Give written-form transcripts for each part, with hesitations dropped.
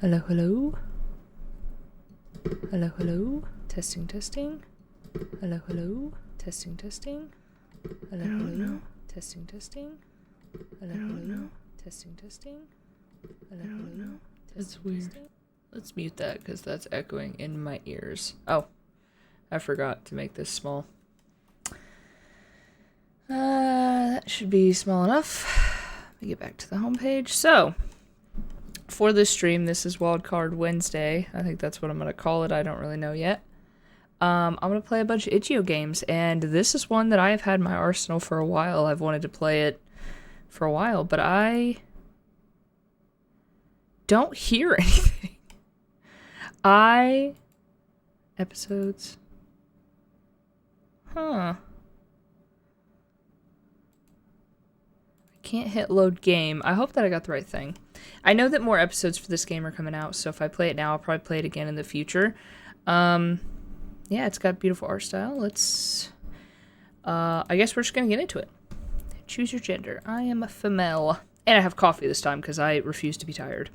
Hello, hello. Hello, hello. Testing, testing. Hello, hello. Testing, testing. Hello, hello. Testing, testing. Hello, hello. Testing, testing. Hello, hello. That's weird. Let's mute that because that's echoing in my ears. Oh, I forgot to make this small. That should be small enough. Let me get back to the homepage. So, for this stream, this is Wildcard Wednesday. I think that's what I'm going to call it. I don't really know yet. I'm going to play a bunch of Itchio games, and this is one that I have had in my arsenal for a while. I've wanted to play it for a while, but I don't hear anything. Episodes. Huh. Can't hit load game. I hope that I got the right thing. I know that more episodes for this game are coming out, so if I play it now, I'll probably play it again in the future. Yeah, it's got beautiful art style. Let's... I guess we're just gonna get into it. Choose your gender. I am a female. And I have coffee this time, because I refuse to be tired.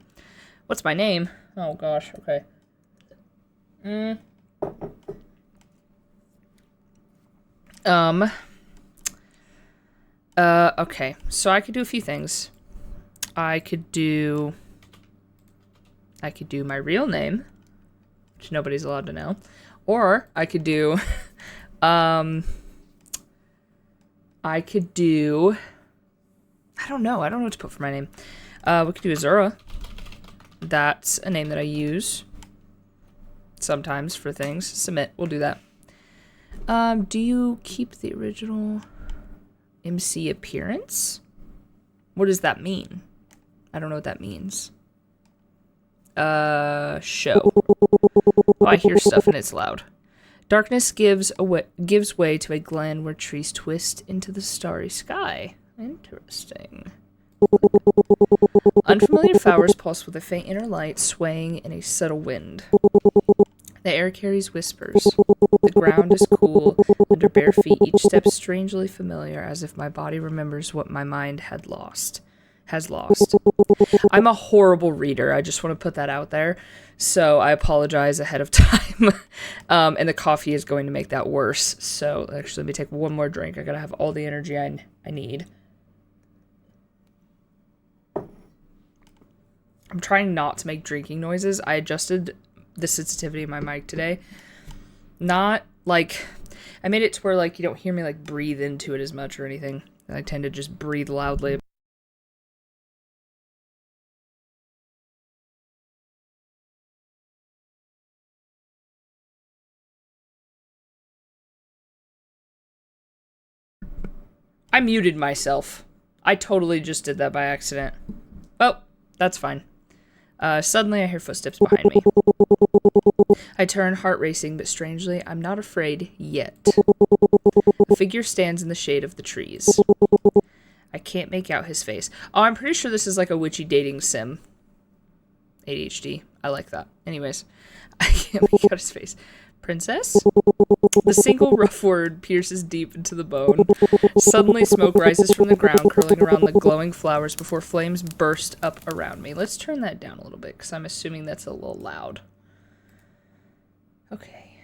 What's my name? Oh, gosh. Okay. Okay, so I could do a few things. I could do my real name, which nobody's allowed to know. Or I could do, I don't know what to put for my name. We could do Azura. That's a name that I use sometimes for things. Submit, we'll do that. Do you keep the original MC appearance? What does that mean? I don't know what that means. Show. Oh, I hear stuff and it's loud. Darkness gives way to a glen where trees twist into the starry sky. Interesting. Unfamiliar flowers pulse with a faint inner light, swaying in a subtle wind. The air carries whispers. The ground is cool under bare feet, each step strangely familiar, as if my body remembers what my mind has lost. I'm a horrible reader. I just want to put that out there. So I apologize ahead of time. And the coffee is going to make that worse. So actually, let me take one more drink. I gotta have all the energy I need. I'm trying not to make drinking noises. I adjusted the sensitivity of my mic today. Not like, I made it to where like you don't hear me like breathe into it as much or anything. I tend to just breathe loudly. I muted myself. I totally just did that by accident. Oh, that's fine. Suddenly I hear footsteps behind me. I turn, heart racing, but strangely, I'm not afraid yet. A figure stands in the shade of the trees. I can't make out his face. Oh, I'm pretty sure this is like a witchy dating sim. ADHD. I like that. Anyways, I can't make out his face. Princess? The single rough word pierces deep into the bone. Suddenly, smoke rises from the ground, curling around the glowing flowers before flames burst up around me. Let's turn that down a little bit, because I'm assuming that's a little loud. Okay.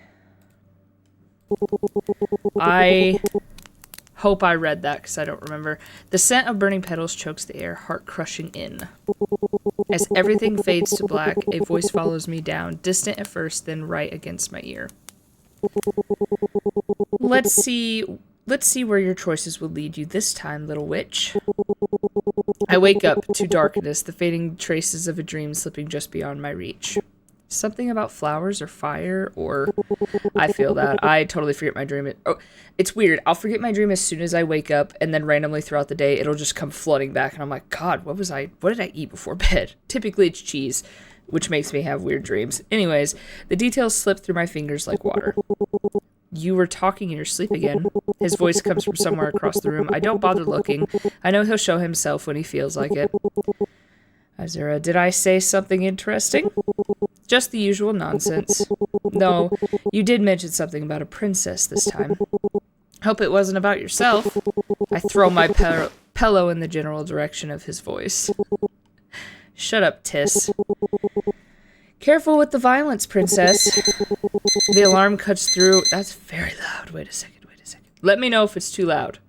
I hope I read that, because I don't remember. The scent of burning petals chokes the air, heart crushing in. As everything fades to black, a voice follows me down, distant at first, then right against my ear. Let's see where your choices will lead you this time, little witch. I wake up to darkness, the fading traces of a dream slipping just beyond my reach. Something about flowers or fire, or I feel that. I totally forget my dream. It's weird. I'll forget my dream as soon as I wake up, and then randomly throughout the day, it'll just come flooding back, and I'm like, God, what did I eat before bed? Typically, it's cheese, which makes me have weird dreams. Anyways, the details slip through my fingers like water. You were talking in your sleep again. His voice comes from somewhere across the room. I don't bother looking. I know he'll show himself when he feels like it. Azura, did I say something interesting? Just the usual nonsense. No, you did mention something about a princess this time. Hope it wasn't about yourself. I throw my pillow in the general direction of his voice. Shut up, Tiss. Careful with the violence, princess. The alarm cuts through. That's very loud. Wait a second. Let me know if it's too loud.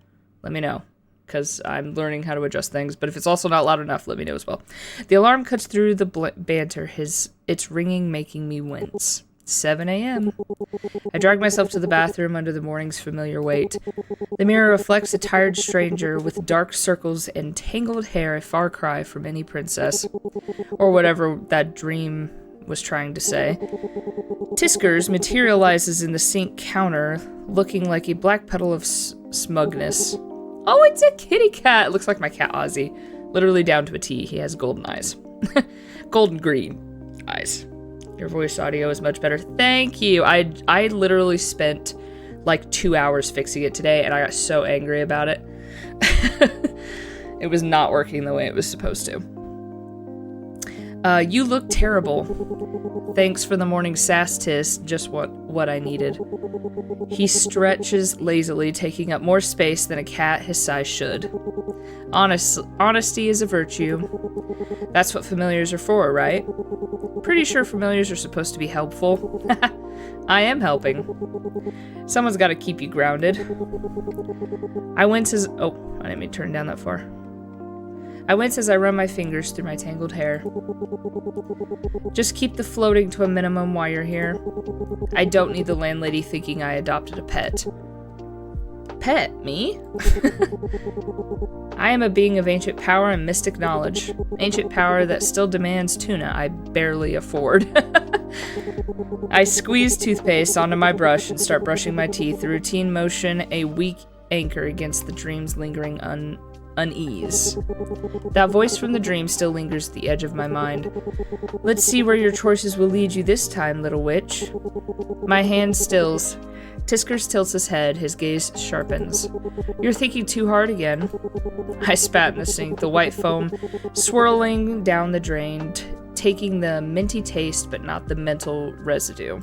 Let me know, because I'm learning how to adjust things. But if it's also not loud enough, let me know as well. The alarm cuts through the banter. Its ringing making me wince. 7 a.m. I drag myself to the bathroom under the morning's familiar weight. The mirror reflects a tired stranger with dark circles and tangled hair, a far cry from any princess. Or whatever that dream was trying to say. Tiskers materializes in the sink counter, looking like a black petal of smugness. Oh, it's a kitty cat! It looks like my cat Ozzy. Literally down to a T. He has golden eyes. Golden green eyes. Your voice audio is much better. Thank you. I literally spent like 2 hours fixing it today, and I got so angry about it. It was not working the way it was supposed to. You look terrible. Thanks for the morning sass tis, just what I needed. He stretches lazily, taking up more space than a cat his size should. Honesty is a virtue. That's what familiars are for, right? Pretty sure familiars are supposed to be helpful. I am helping. Someone's got to keep you grounded. I wince as... Oh, I didn't mean to turn down that far. I wince as I run my fingers through my tangled hair. Just keep the floating to a minimum while you're here. I don't need the landlady thinking I adopted a pet. Pet? Me? I am a being of ancient power and mystic knowledge. Ancient power that still demands tuna I barely afford. I squeeze toothpaste onto my brush and start brushing my teeth, the routine motion a weak anchor against the dream's lingering unease. That voice from the dream still lingers at the edge of my mind. Let's see where your choices will lead you this time, little witch. My hand stills. Tiskers tilts his head, his gaze sharpens. You're thinking too hard again. I spat in the sink, the white foam swirling down the drain, taking the minty taste but not the mental residue.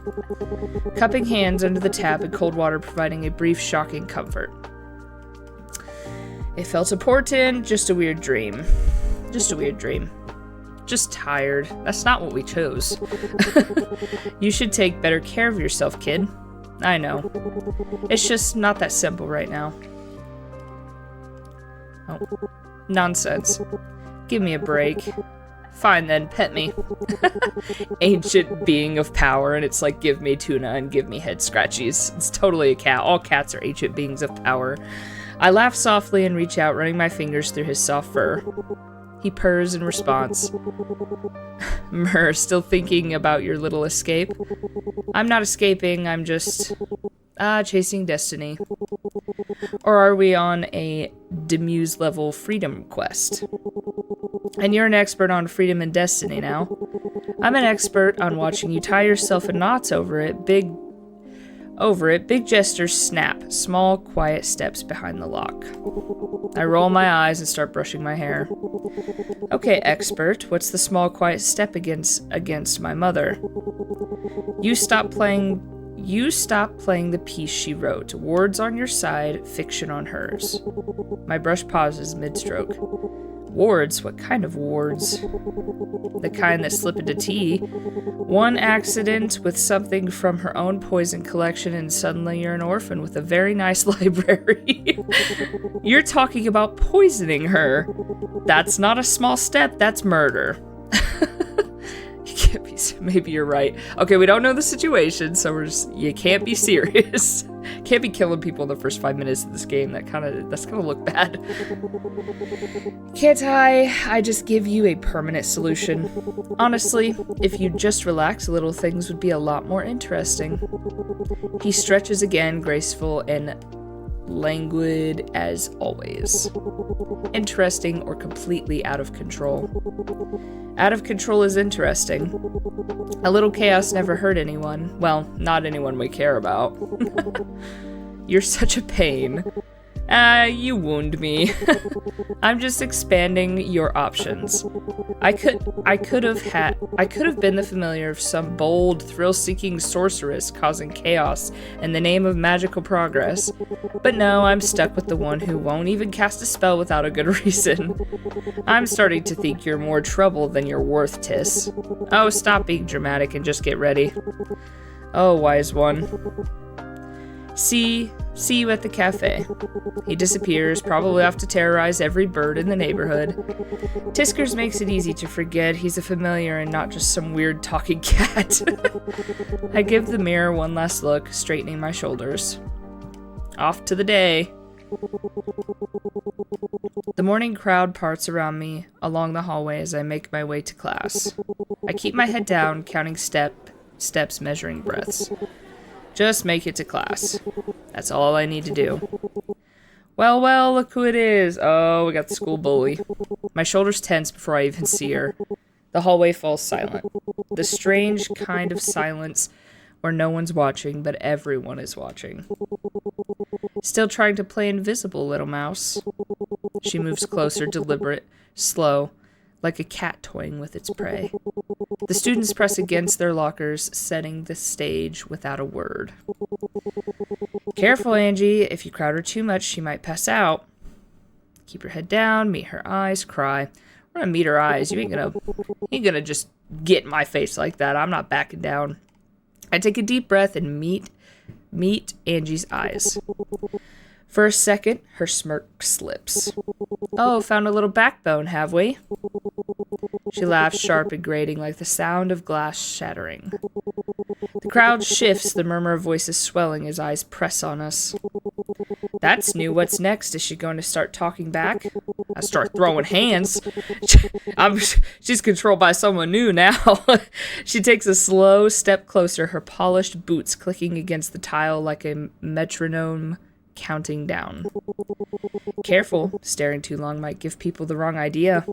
Cupping hands under the tap and cold water providing a brief shocking comfort. It felt important, just a weird dream. Just a weird dream. Just tired. That's not what we chose. You should take better care of yourself, kid. I know. It's just not that simple right now. Oh. Nonsense. Give me a break. Fine then, pet me. Ancient being of power, and it's like, give me tuna and give me head scratchies. It's totally a cat. All cats are ancient beings of power. I laugh softly and reach out, running my fingers through his soft fur. He purrs in response. Myrrh, still thinking about your little escape? I'm not escaping, I'm just... chasing destiny. Or are we on a Demuse level freedom quest? And you're an expert on freedom and destiny now. I'm an expert on watching you tie yourself in knots over it. Big gestures snap, small, quiet steps behind the lock. I roll my eyes and start brushing my hair. Okay, expert, what's the small, quiet step against my mother? You stop playing the piece she wrote. Words on your side, fiction on hers. My brush pauses mid-stroke. Wards? What kind of wards? The kind that slip into tea. One accident with something from her own poison collection and suddenly you're an orphan with a very nice library. You're talking about poisoning her. That's not a small step, that's murder. You can't be, maybe you're right. Okay, we don't know the situation, so you can't be serious. Can't be killing people in the first 5 minutes of this game. That's gonna look bad. Can't I just give you a permanent solution? Honestly, if you just relax a little, things would be a lot more interesting. He stretches again, graceful and languid as always. Interesting or completely out of control. Out of control is interesting. A little chaos never hurt anyone. Well, not anyone we care about. You're such a pain. You wound me. I'm just expanding your options. I could have been the familiar of some bold, thrill-seeking sorceress causing chaos in the name of magical progress. But no, I'm stuck with the one who won't even cast a spell without a good reason. I'm starting to think you're more trouble than you're worth, Tiss. Oh, stop being dramatic and just get ready. Oh, wise one. See you at the cafe. He disappears, probably off to terrorize every bird in the neighborhood. Tiskers makes it easy to forget he's a familiar and not just some weird talking cat. I give the mirror one last look, straightening my shoulders. Off to the day. The morning crowd parts around me along the hallway as I make my way to class. I keep my head down, counting steps, measuring breaths. Just make it to class. That's all I need to do. Well, look who it is. Oh, we got the school bully. My shoulders tense before I even see her. The hallway falls silent. The strange kind of silence where no one's watching, but everyone is watching. Still trying to play invisible, little mouse. She moves closer, deliberate, slow, like a cat toying with its prey. The students press against their lockers, setting the stage without a word. Careful, Angie. If you crowd her too much, she might pass out. Keep your head down, meet her eyes, cry. We're gonna meet her eyes. You ain't gonna just get in my face like that. I'm not backing down. I take a deep breath and meet Angie's eyes. For a second, her smirk slips. Oh, found a little backbone, have we? She laughs sharp and grating like the sound of glass shattering. The crowd shifts, the murmur of voices swelling as eyes press on us. That's new. What's next? Is she going to start talking back? I start throwing hands. She's controlled by someone new now. She takes a slow step closer, her polished boots clicking against the tile like a metronome counting down. Careful, staring too long might give people the wrong idea.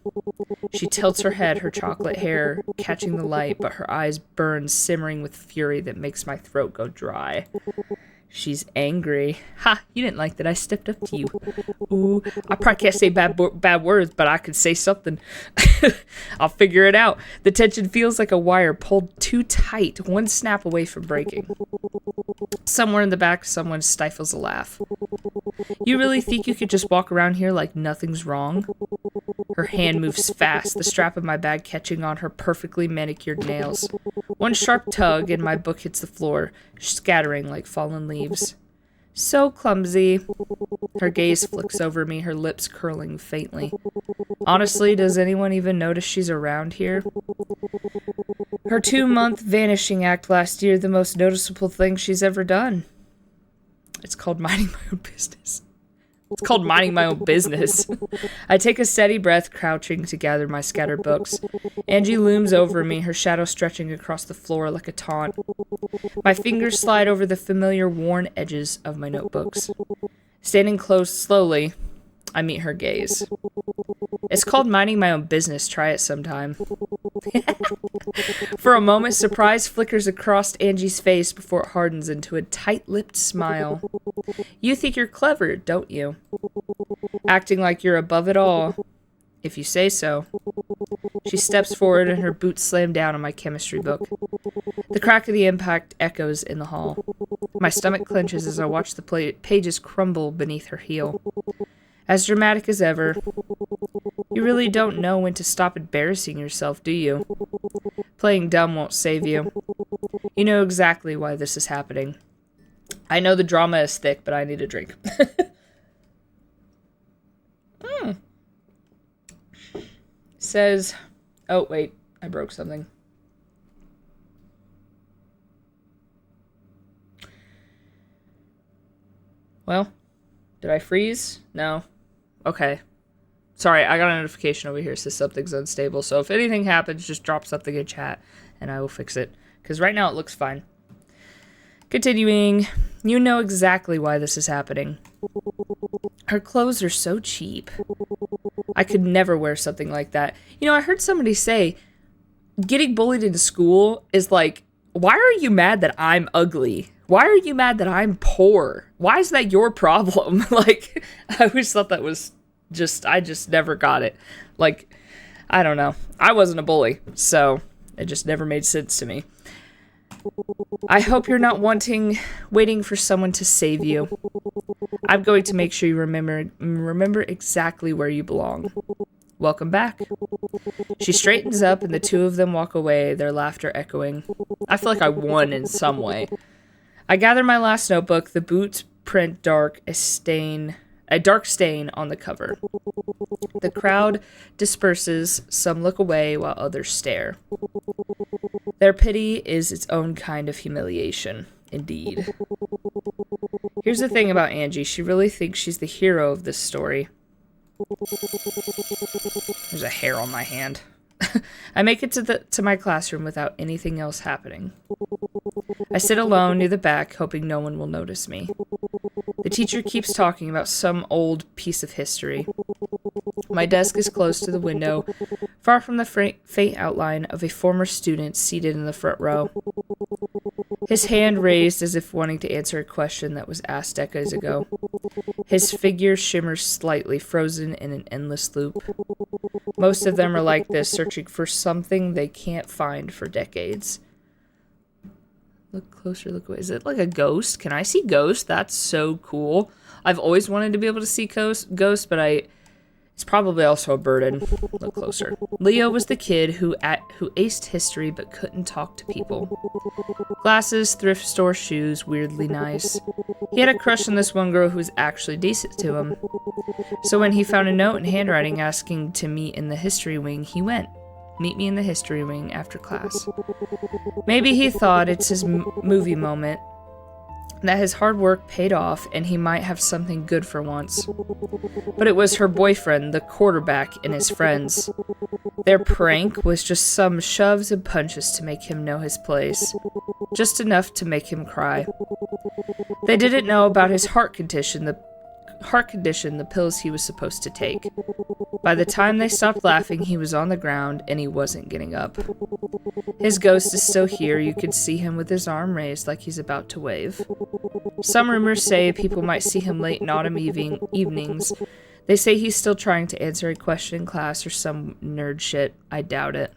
She tilts her head, her chocolate hair catching the light, but her eyes burn, simmering with fury that makes my throat go dry. She's angry. Ha, you didn't like that I stepped up to you. Ooh, I probably can't say bad words, but I could say something. I'll figure it out. The tension feels like a wire pulled too tight, one snap away from breaking. Somewhere in the back, someone stifles a laugh. You really think you could just walk around here like nothing's wrong? Her hand moves fast, the strap of my bag catching on her perfectly manicured nails. One sharp tug and my book hits the floor, scattering like fallen leaves. So clumsy. Her gaze flicks over me, her lips curling faintly. Honestly, does anyone even notice she's around here? Her 2-month vanishing act last year, the most noticeable thing she's ever done. It's called minding my own business. It's called minding my own business. I take a steady breath, crouching to gather my scattered books. Angie looms over me, her shadow stretching across the floor like a taunt. My fingers slide over the familiar worn edges of my notebooks. Standing close slowly, I meet her gaze. It's called minding my own business. Try it sometime. For a moment, surprise flickers across Angie's face before it hardens into a tight-lipped smile. You think you're clever, don't you? Acting like you're above it all. If you say so. She steps forward and her boots slam down on my chemistry book. The crack of the impact echoes in the hall. My stomach clenches as I watch the pages crumble beneath her heel. As dramatic as ever. You really don't know when to stop embarrassing yourself, do you? Playing dumb won't save you. You know exactly why this is happening. I know the drama is thick, but I need a drink. Says... Oh, wait. I broke something. Well, did I freeze? No. Okay. Sorry, I got a notification over here that says something's unstable, so if anything happens, just drop something in chat, and I will fix it. Because right now it looks fine. Continuing, you know exactly why this is happening. Her clothes are so cheap. I could never wear something like that. You know, I heard somebody say, getting bullied in school is like Why are you mad that I'm ugly? Why are you mad that I'm poor? Why is that your problem? Like, I always thought that was I just never got it. Like, I don't know. I wasn't a bully, so it just never made sense to me. I hope you're not waiting for someone to save you. I'm going to make sure you remember exactly where you belong. Welcome back. She straightens up and the two of them walk away, their laughter echoing. I feel like I won in some way. I gather my last notebook. The boots print a dark stain on the cover. The crowd disperses, some look away while others stare. Their pity is its own kind of humiliation, indeed. Here's the thing about Angie. She really thinks she's the hero of this story. There's a hair on my hand. I make it to my classroom without anything else happening. I sit alone near the back, hoping no one will notice me. The teacher keeps talking about some old piece of history. My desk is close to the window, far from the faint outline of a former student seated in the front row. His hand raised as if wanting to answer a question that was asked decades ago. His figure shimmers slightly, frozen in an endless loop. Most of them are like this, searching for something they can't find for decades. Look closer, look away. Is it like a ghost? Can I see ghosts? That's so cool. I've always wanted to be able to see ghosts, but it's probably also a burden. Look closer. Leo was the kid who aced history but couldn't talk to people. Glasses, thrift store shoes, weirdly nice. He had a crush on this one girl who was actually decent to him. So when he found a note in handwriting asking to meet in the history wing, he went. Meet me in the history wing after class. Maybe he thought it's his movie moment, that his hard work paid off and he might have something good for once. But it was her boyfriend, the quarterback, and his friends. Their prank was just some shoves and punches to make him know his place. Just enough to make him cry. They didn't know about his heart condition, the pills he was supposed to take. By the time they stopped laughing, he was on the ground and he wasn't getting up. His ghost is still here. You could see him with his arm raised like he's about to wave. Some rumors say people might see him late in autumn evenings. They say he's still trying to answer a question in class or some nerd shit. I doubt it.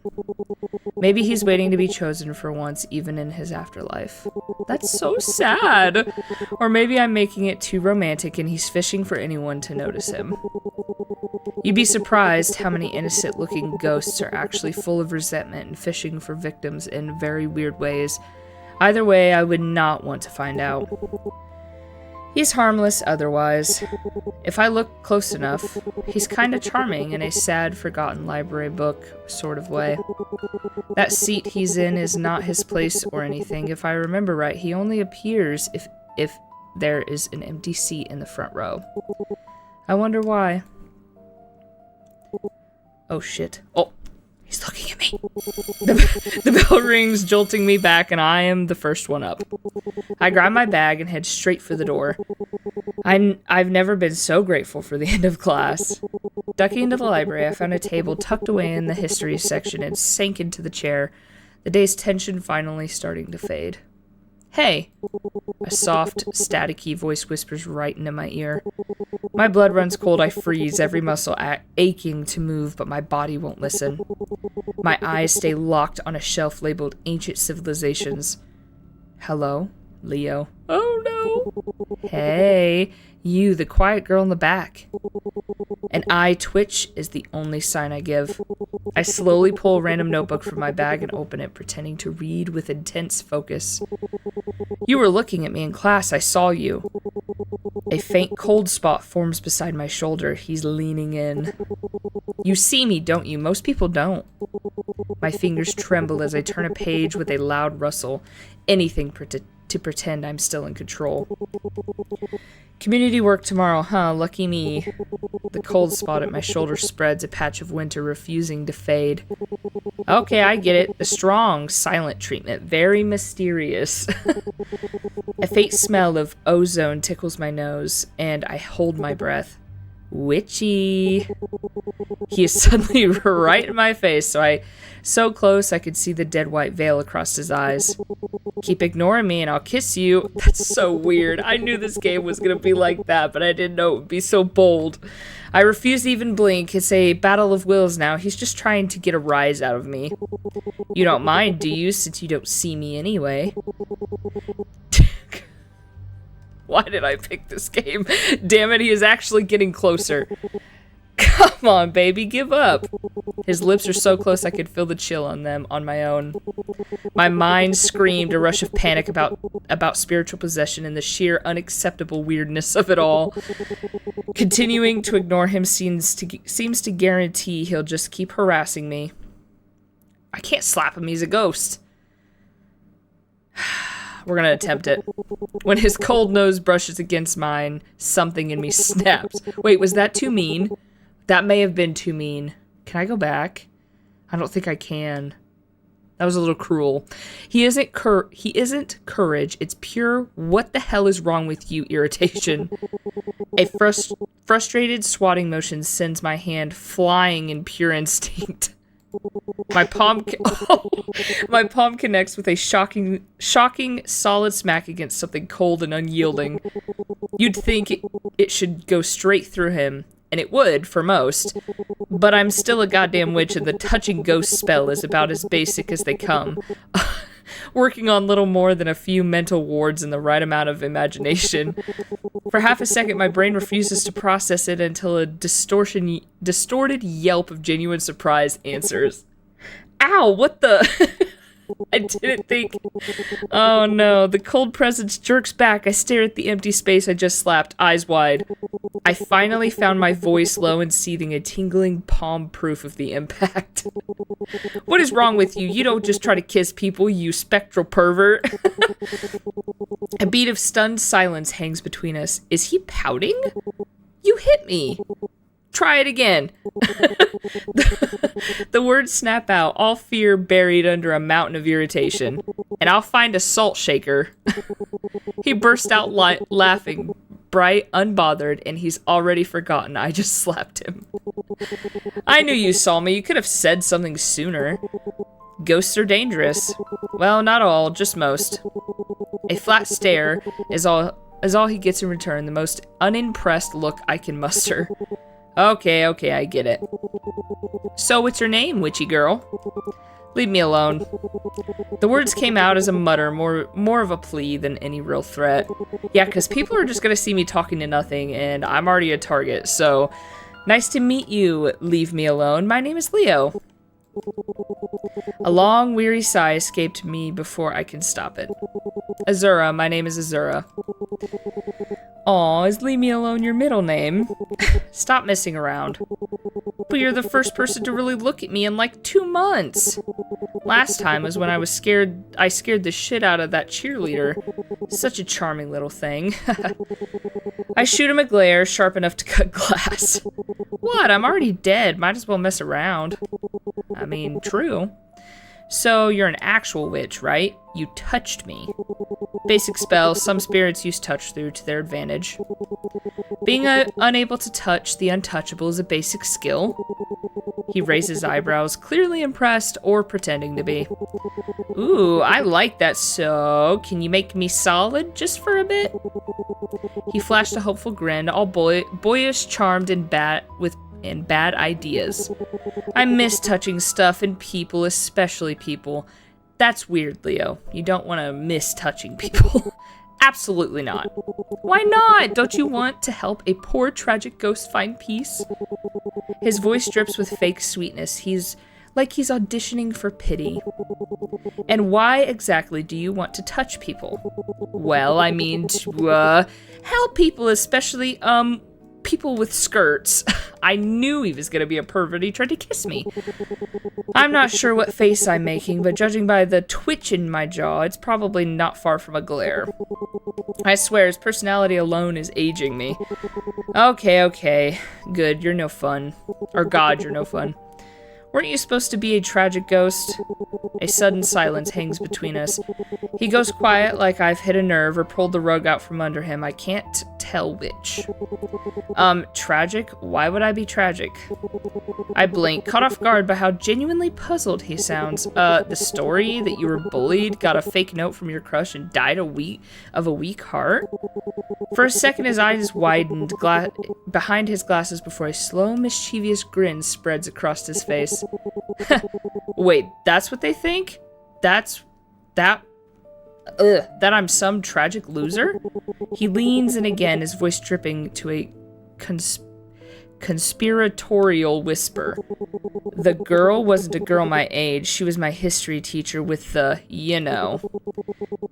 Maybe he's waiting to be chosen for once, even in his afterlife. That's so sad. Or maybe I'm making it too romantic and he's fishing for anyone to notice him. You'd be surprised how many innocent-looking ghosts are actually full of resentment and fishing for victims in very weird ways. Either way, I would not want to find out. He's harmless otherwise. If I look close enough, he's kinda charming in a sad, forgotten library book sort of way. That seat he's in is not his place or anything. If I remember right, he only appears if there is an empty seat in the front row. I wonder why. Oh shit. Oh, he's looking at me. The bell rings, jolting me back, and I am the first one up. I grab my bag and head straight for the door. I've never been so grateful for the end of class. Ducking into the library, I found a table tucked away in the history section and sank into the chair, the day's tension finally starting to fade. Hey! A soft, staticky voice whispers right into my ear. My blood runs cold, I freeze, every muscle aching to move, but my body won't listen. My eyes stay locked on a shelf labeled Ancient Civilizations. Hello? Leo. Oh no! Hey, you, the quiet girl in the back. An eye twitch is the only sign I give. I slowly pull a random notebook from my bag and open it, pretending to read with intense focus. You were looking at me in class, I saw you. A faint cold spot forms beside my shoulder. He's leaning in. You see me, don't you? Most people don't. My fingers tremble as I turn a page with a loud rustle. Anything to pretend I'm still in control. Community work tomorrow, huh? Lucky me. The cold spot at my shoulder spreads, a patch of winter refusing to fade. Okay, I get it. The strong, silent treatment. Very mysterious. A faint smell of ozone tickles my nose, and I hold my breath. Witchy. He is suddenly right in my face, so close I could see the dead white veil across his eyes. Keep ignoring me and I'll kiss you. That's so weird. I knew this game was gonna be like that, but I didn't know it would be so bold. I refuse to even blink. It's a battle of wills now. He's just trying to get a rise out of me. You don't mind, do you, since you don't see me anyway? Why did I pick this game? Damn it, he is actually getting closer. Come on, baby, give up. His lips are so close I could feel the chill on them on my own. My mind screamed a rush of panic about spiritual possession and the sheer unacceptable weirdness of it all. Continuing to ignore him seems to guarantee he'll just keep harassing me. I can't slap him, he's a ghost. We're gonna attempt it. When his cold nose brushes against mine, something in me snaps. Wait, was that too mean? That may have been too mean. Can I go back? I don't think I can. That was a little cruel. He isn't courage. It's pure, what the hell is wrong with you, irritation. A frustrated swatting motion sends my hand flying in pure instinct. My palm connects with a shocking solid smack against something cold and unyielding. You'd think it should go straight through him, and it would, for most. But I'm still a goddamn witch, and the touching ghost spell is about as basic as they come. Working on little more than a few mental wards and the right amount of imagination. For half a second, my brain refuses to process it until a distorted yelp of genuine surprise answers. Ow, what the... I didn't think... Oh no, the cold presence jerks back. I stare at the empty space I just slapped, eyes wide. I finally found my voice low and seething, a tingling palm proof of the impact. What is wrong with you? You don't just try to kiss people, you spectral pervert. A beat of stunned silence hangs between us. Is he pouting? You hit me. Try it again. The words snap out, all fear buried under a mountain of irritation. And I'll find a salt shaker. He burst out laughing, bright, unbothered, and he's already forgotten I just slapped him. I knew you saw me. You could have said something sooner. Ghosts are dangerous. Well, not all, just most. A flat stare is all he gets in return, the most unimpressed look I can muster. Okay, I get it. So what's your name, witchy girl? Leave me alone. The words came out as a mutter, more of a plea than any real threat. Yeah, because people are just gonna see me talking to nothing, and I'm already a target, so... Nice to meet you, leave me alone. My name is Leo. A long, weary sigh escaped me before I can stop it. Azura, my name is Azura. Aw, is leave me alone your middle name? Stop messing around. But you're the first person to really look at me in like 2 months. Last time was when I scared the shit out of that cheerleader. Such a charming little thing. I shoot him a glare sharp enough to cut glass. What? I'm already dead. Might as well mess around. I mean, true. So, you're an actual witch, right? You touched me. Basic spell, some spirits use touch through to their advantage. Being unable to touch the untouchable is a basic skill. He raises eyebrows, clearly impressed or pretending to be. Ooh, I like that, so can you make me solid just for a bit? He flashed a hopeful grin, all boyish, charmed, and bad ideas. I miss touching stuff and people, especially people. That's weird, Leo. You don't want to miss touching people. Absolutely not. Why not? Don't you want to help a poor, tragic ghost find peace? His voice drips with fake sweetness. He's like he's auditioning for pity. And why exactly do you want to touch people? Well, I mean to, help people, especially, people with skirts. I knew he was gonna be a pervert. He tried to kiss me. I'm not sure what face I'm making, but judging by the twitch in my jaw, it's probably not far from a glare. I swear, his personality alone is aging me. Okay. Good, you're no fun. Or God, you're no fun. Weren't you supposed to be a tragic ghost? A sudden silence hangs between us. He goes quiet like I've hit a nerve or pulled the rug out from under him. I can't Hell Witch. Tragic? Why would I be tragic? I blink, caught off guard by how genuinely puzzled he sounds. The story that you were bullied, got a fake note from your crush, and died of a weak heart? For a second, his eyes widened behind his glasses before a slow, mischievous grin spreads across his face. Wait, that's what they think? That I'm some tragic loser? He leans in again, his voice dripping to a conspiratorial whisper. The girl wasn't a girl my age. She was my history teacher with the, you know.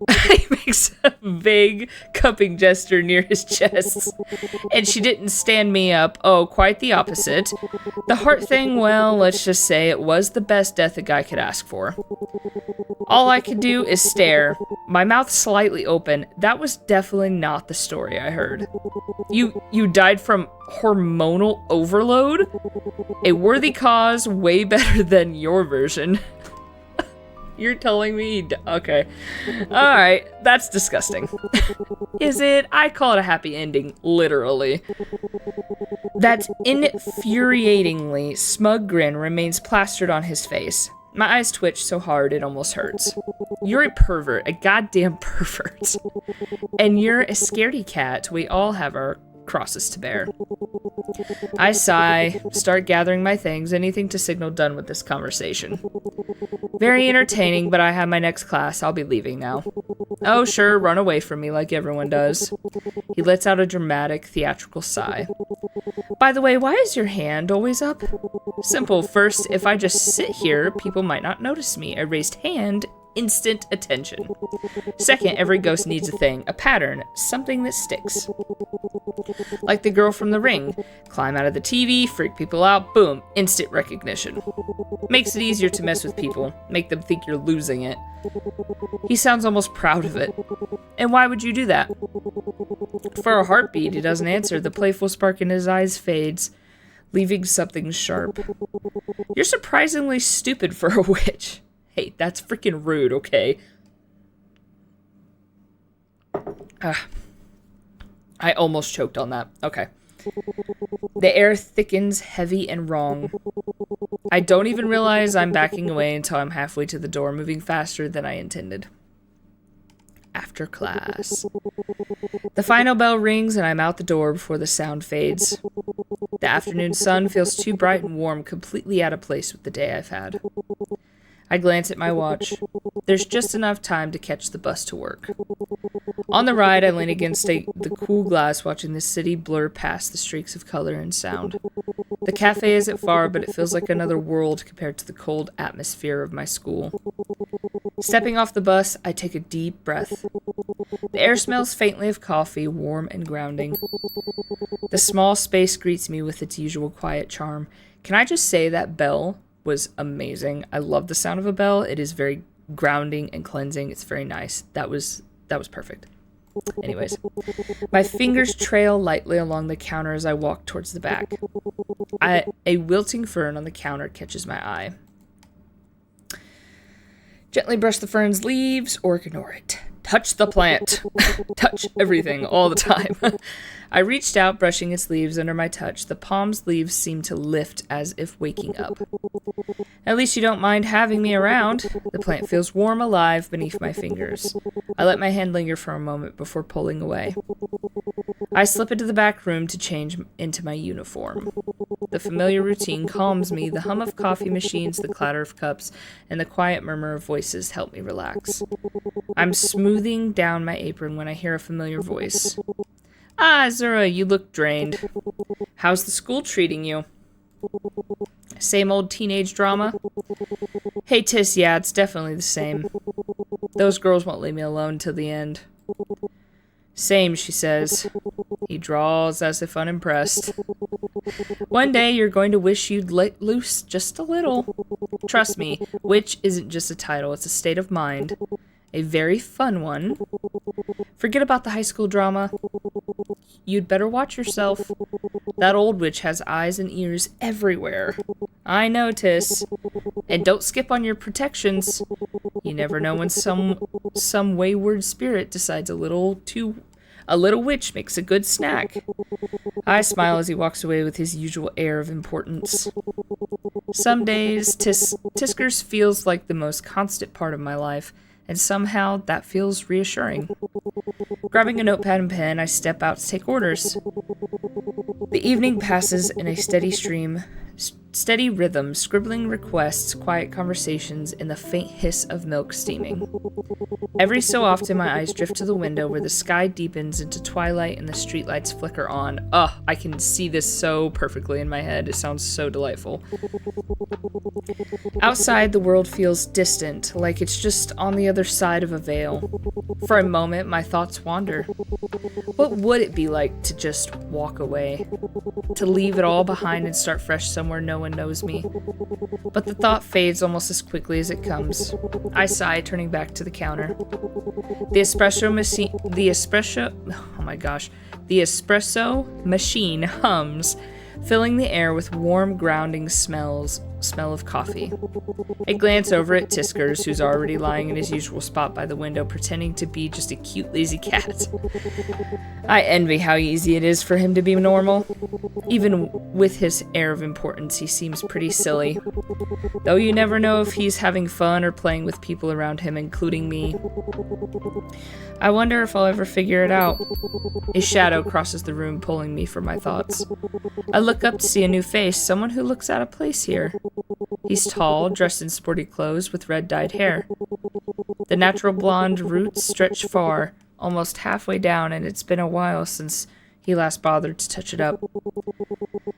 He makes a vague cupping gesture near his chest. And she didn't stand me up. Oh, quite the opposite. The heart thing, well, let's just say it was the best death a guy could ask for. All I could do is stare, my mouth slightly open. That was definitely not the story I heard. You died from hormonal overload? A worthy cause, way better than your version. You're telling me? Okay. Alright, that's disgusting. Is it? I call it a happy ending, literally. That infuriatingly smug grin remains plastered on his face. My eyes twitch so hard it almost hurts. You're a pervert, a goddamn pervert. And you're a scaredy cat. We all have our crosses to bear. I sigh, start gathering my things, anything to signal done with this conversation. Very entertaining, but I have my next class. I'll be leaving now. Oh, sure, run away from me like everyone does. He lets out a dramatic, theatrical sigh. By the way, why is your hand always up? Simple. First, if I just sit here, people might not notice me. A raised hand, instant attention. Second, every ghost needs a thing, a pattern, something that sticks. Like the girl from The Ring. Climb out of the TV, freak people out, boom, instant recognition. Makes it easier to mess with people, make them think you're losing it. He sounds almost proud of it. And why would you do that? For a heartbeat, he doesn't answer. The playful spark in his eyes fades, leaving something sharp. You're surprisingly stupid for a witch. Hey, that's freaking rude, okay? I almost choked on that. Okay. The air thickens, heavy and wrong. I don't even realize I'm backing away until I'm halfway to the door, moving faster than I intended. After class. The final bell rings and I'm out the door before the sound fades. The afternoon sun feels too bright and warm, completely out of place with the day I've had. I glance at my watch. There's just enough time to catch the bus to work. On the ride, I lean against the cool glass, watching the city blur past the streaks of color and sound. The cafe isn't far, but it feels like another world compared to the cold atmosphere of my school. Stepping off the bus, I take a deep breath. The air smells faintly of coffee, warm and grounding. The small space greets me with its usual quiet charm. Can I just say that bell was amazing? I love the sound of a bell. It is very grounding and cleansing. It's very nice. That was perfect. Anyways, my fingers trail lightly along the counter as I walk towards the back. A wilting fern on the counter catches my eye. Gently brush the fern's leaves or ignore it. Touch the plant. Touch everything all the time. I reached out, brushing its leaves under my touch. The palm's leaves seemed to lift as if waking up. At least you don't mind having me around. The plant feels warm, alive beneath my fingers. I let my hand linger for a moment before pulling away. I slip into the back room to change into my uniform. The familiar routine calms me. The hum of coffee machines, the clatter of cups, and the quiet murmur of voices help me relax. I'm smoothing down my apron when I hear a familiar voice. Ah, Zura, you look drained. How's the school treating you? Same old teenage drama? Hey, Tiss, yeah, it's definitely the same. Those girls won't leave me alone till the end. Same, she says. He draws as if unimpressed. One day you're going to wish you'd let loose just a little. Trust me, witch isn't just a title, it's a state of mind. A very fun one. Forget about the high school drama. You'd better watch yourself. That old witch has eyes and ears everywhere. I know, Tiss. And don't skip on your protections. You never know when some wayward spirit decides a little A little witch makes a good snack. I smile as he walks away with his usual air of importance. Some days, Tiskers feels like the most constant part of my life, and somehow that feels reassuring. Grabbing a notepad and pen, I step out to take orders. The evening passes in a steady rhythm, scribbling requests, quiet conversations, and the faint hiss of milk steaming. Every so often, my eyes drift to the window where the sky deepens into twilight and the streetlights flicker on. I can see this so perfectly in my head. It sounds so delightful. Outside, the world feels distant, like it's just on the other side of a veil. For a moment, my thoughts wander. What would it be like to just walk away? To leave it all behind and start fresh somewhere no one knows me? But the thought fades almost as quickly as it comes. I sigh, turning back to the counter. The espresso machine hums, filling the air with warm, grounding smell of coffee. I glance over at Tiskers, who's already lying in his usual spot by the window, pretending to be just a cute, lazy cat. I envy how easy it is for him to be normal. Even with his air of importance, he seems pretty silly. Though you never know if he's having fun or playing with people around him, including me. I wonder if I'll ever figure it out. A shadow crosses the room, pulling me from my thoughts. I look up to see a new face, someone who looks out of place here. He's tall, dressed in sporty clothes, with red-dyed hair. The natural blonde roots stretch far, almost halfway down, and it's been a while since he last bothered to touch it up.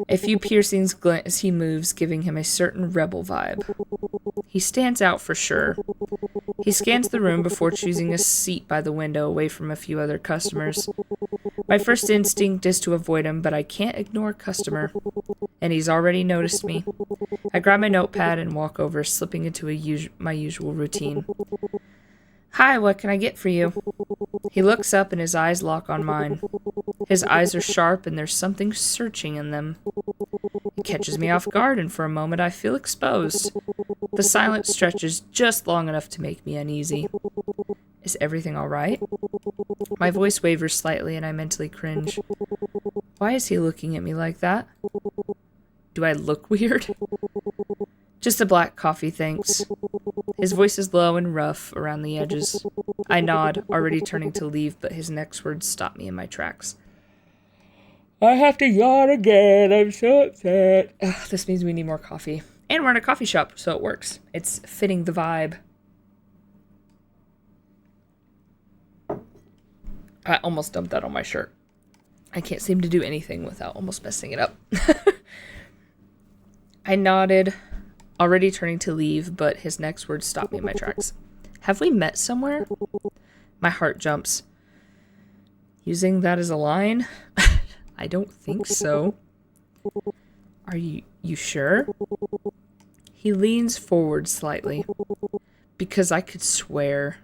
A few piercings glint as he moves, giving him a certain rebel vibe. He stands out for sure. He scans the room before choosing a seat by the window, away from a few other customers. My first instinct is to avoid him, but I can't ignore a customer. And he's already noticed me. I grab my notepad and walk over, slipping into my usual routine. Hi, what can I get for you? He looks up and his eyes lock on mine. His eyes are sharp and there's something searching in them. It catches me off guard, and for a moment I feel exposed. The silence stretches just long enough to make me uneasy. Is everything all right? My voice wavers slightly and I mentally cringe. Why is he looking at me like that? Do I look weird? Just a black coffee, thanks. His voice is low and rough around the edges. I nod, already turning to leave, but his next words stop me in my tracks. I have to yawn again. I'm so upset. Ugh, this means we need more coffee. And we're in a coffee shop, so it works. It's fitting the vibe. I almost dumped that on my shirt. I can't seem to do anything without almost messing it up. I nodded, already turning to leave, but his next words stopped me in my tracks. Have we met somewhere? My heart jumps. Using that as a line? I don't think so. Are you sure? He leans forward slightly. Because I could swear.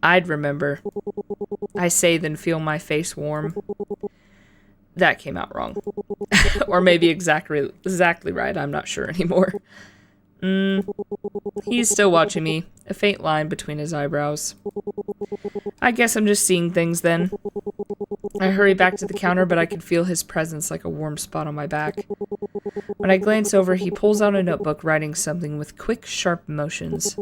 I'd remember. I say, then feel my face warm. That came out wrong. Or maybe exactly right, I'm not sure anymore. He's still watching me, a faint line between his eyebrows. I guess I'm just seeing things then. I hurry back to the counter, but I can feel his presence like a warm spot on my back. When I glance over, he pulls out a notebook, writing something with quick, sharp motions.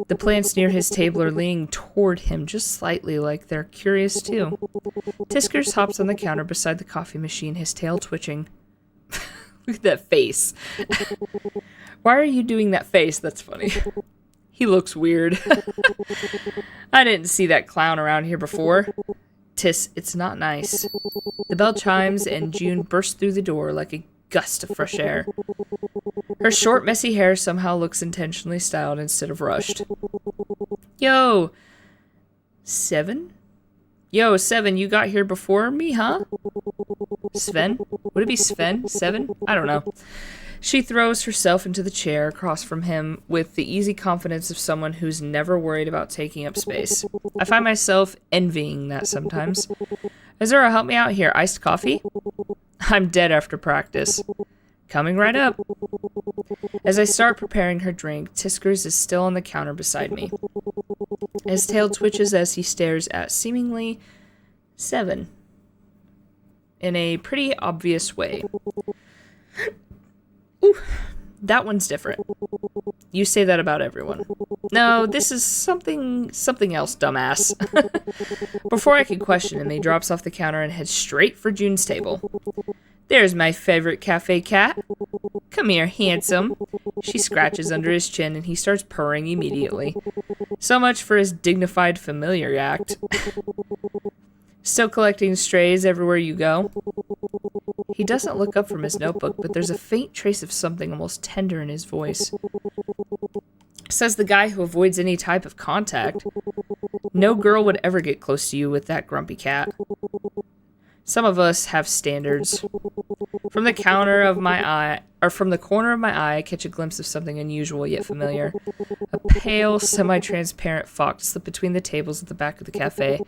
The plants near his table are leaning toward him just slightly, like they're curious too. Tiskers hops on the counter beside the coffee machine, his tail twitching. Look at that face. Why are you doing that face? That's funny. He looks weird. I didn't see that clown around here before. Tis, it's not nice. The bell chimes and June bursts through the door like a gust of fresh air. Her short, messy hair somehow looks intentionally styled instead of rushed. Yo, Seven, you got here before me, huh? Sven? Would it be Sven? Seven? I don't know. She throws herself into the chair across from him with the easy confidence of someone who's never worried about taking up space. I find myself envying that sometimes. Azura, help me out here. Iced coffee? I'm dead after practice. Coming right up. As I start preparing her drink, Tiskers is still on the counter beside me. His tail twitches as he stares at seemingly 7. In a pretty obvious way. Ooh, that one's different. You say that about everyone. No, this is something else, dumbass. Before I can question him, he drops off the counter and heads straight for June's table. There's my favorite cafe cat. Come here, handsome. She scratches under his chin and he starts purring immediately. So much for his dignified familiar act. Still collecting strays everywhere you go? He doesn't look up from his notebook, but there's a faint trace of something almost tender in his voice. Says the guy who avoids any type of contact. No girl would ever get close to you with that grumpy cat. Some of us have standards. From the corner of my eye, I catch a glimpse of something unusual yet familiar. A pale, semi-transparent fox slipped between the tables at the back of the cafe.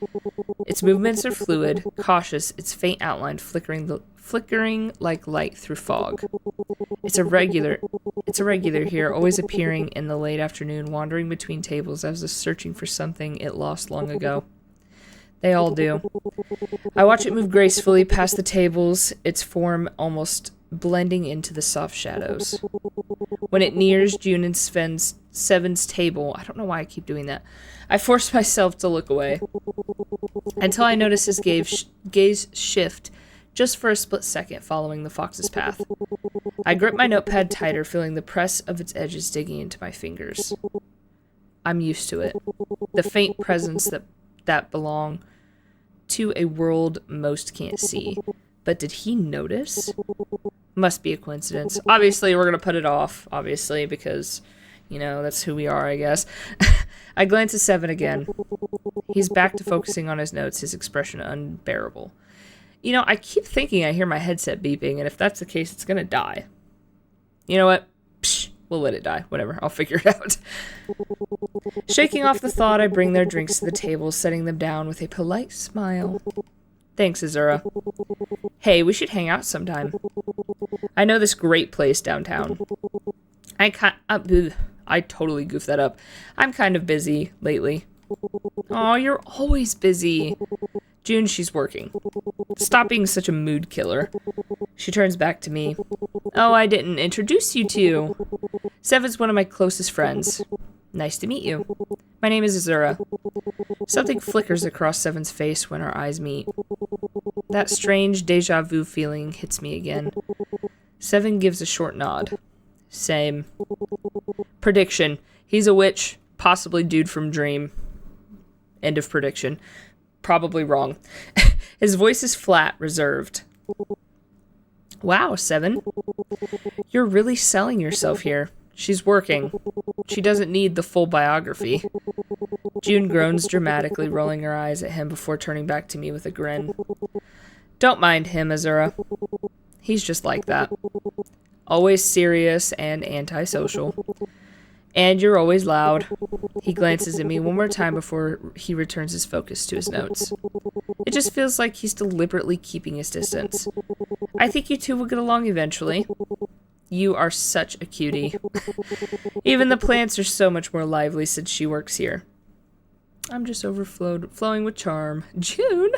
Its movements are fluid, cautious, its faint outline flickering like light through fog. It's a regular here, always appearing in the late afternoon, wandering between tables as if searching for something it lost long ago. They all do. I watch it move gracefully past the tables, its form almost blending into the soft shadows. When it nears June and Seven's table, I don't know why I keep doing that, I force myself to look away. Until I notice his gaze shift just for a split second following the fox's path. I grip my notepad tighter, feeling the press of its edges digging into my fingers. I'm used to it. The faint presence that belong to a world most can't see. But did he notice? Must be a coincidence. Obviously, we're going to put it off, because, that's who we are, I guess. I glance at 7 again. He's back to focusing on his notes, his expression unbearable. I keep thinking I hear my headset beeping, and if that's the case, it's going to die. You know what? Psh, we'll let it die. Whatever. I'll figure it out. Shaking off the thought, I bring their drinks to the table, setting them down with a polite smile. Thanks, Azura. Hey, we should hang out sometime. I know this great place downtown. I totally goofed that up. I'm kind of busy lately. Aw, you're always busy. June, she's working. Stop being such a mood killer. She turns back to me. Oh, I didn't introduce you to. 7's one of my closest friends. Nice to meet you. My name is Azura. Something flickers across 7's face when our eyes meet. That strange deja vu feeling hits me again. 7 gives a short nod. Same. Prediction. He's a witch, possibly dude from Dream. End of prediction. Probably wrong. His voice is flat, reserved. Wow, 7. You're really selling yourself here. She's working. She doesn't need the full biography. June groans dramatically, rolling her eyes at him before turning back to me with a grin. Don't mind him, Azura. He's just like that. Always serious and antisocial. And you're always loud. He glances at me one more time before he returns his focus to his notes. It just feels like he's deliberately keeping his distance. I think you two will get along eventually. You are such a cutie. Even the plants are so much more lively since she works here. I'm just flowing with charm. June?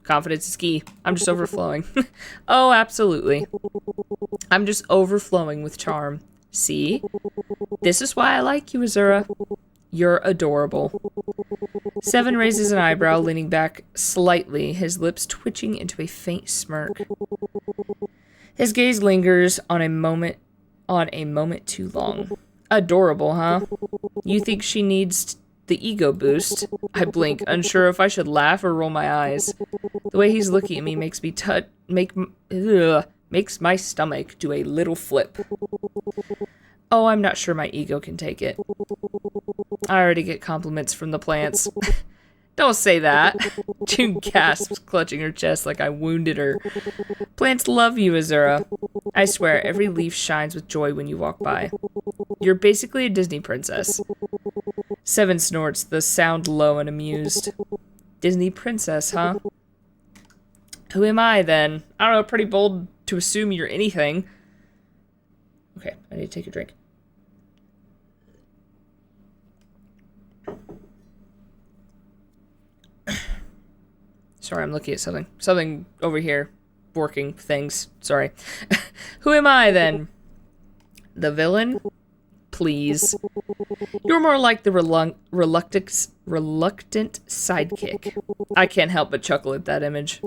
Confidence is key. I'm just overflowing. Oh, absolutely. I'm just overflowing with charm. See? This is why I like you, Azura. You're adorable. 7 raises an eyebrow, leaning back slightly, his lips twitching into a faint smirk. His gaze lingers on a moment too long. Adorable, huh? You think she needs the ego boost? I blink, unsure if I should laugh or roll my eyes. The way he's looking at me makes my stomach do a little flip. Oh, I'm not sure my ego can take it. I already get compliments from the plants. Don't say that. June gasps, clutching her chest like I wounded her. Plants love you, Azura. I swear, every leaf shines with joy when you walk by. You're basically a Disney princess. 7 snorts, the sound low and amused. Disney princess, huh? Who am I, then? I don't know, pretty bold to assume you're anything. Okay, I need to take a drink. Sorry, I'm looking at something. Something over here. Working things. Sorry. Who am I, then? The villain? Please. You're more like the reluctant sidekick. I can't help but chuckle at that image.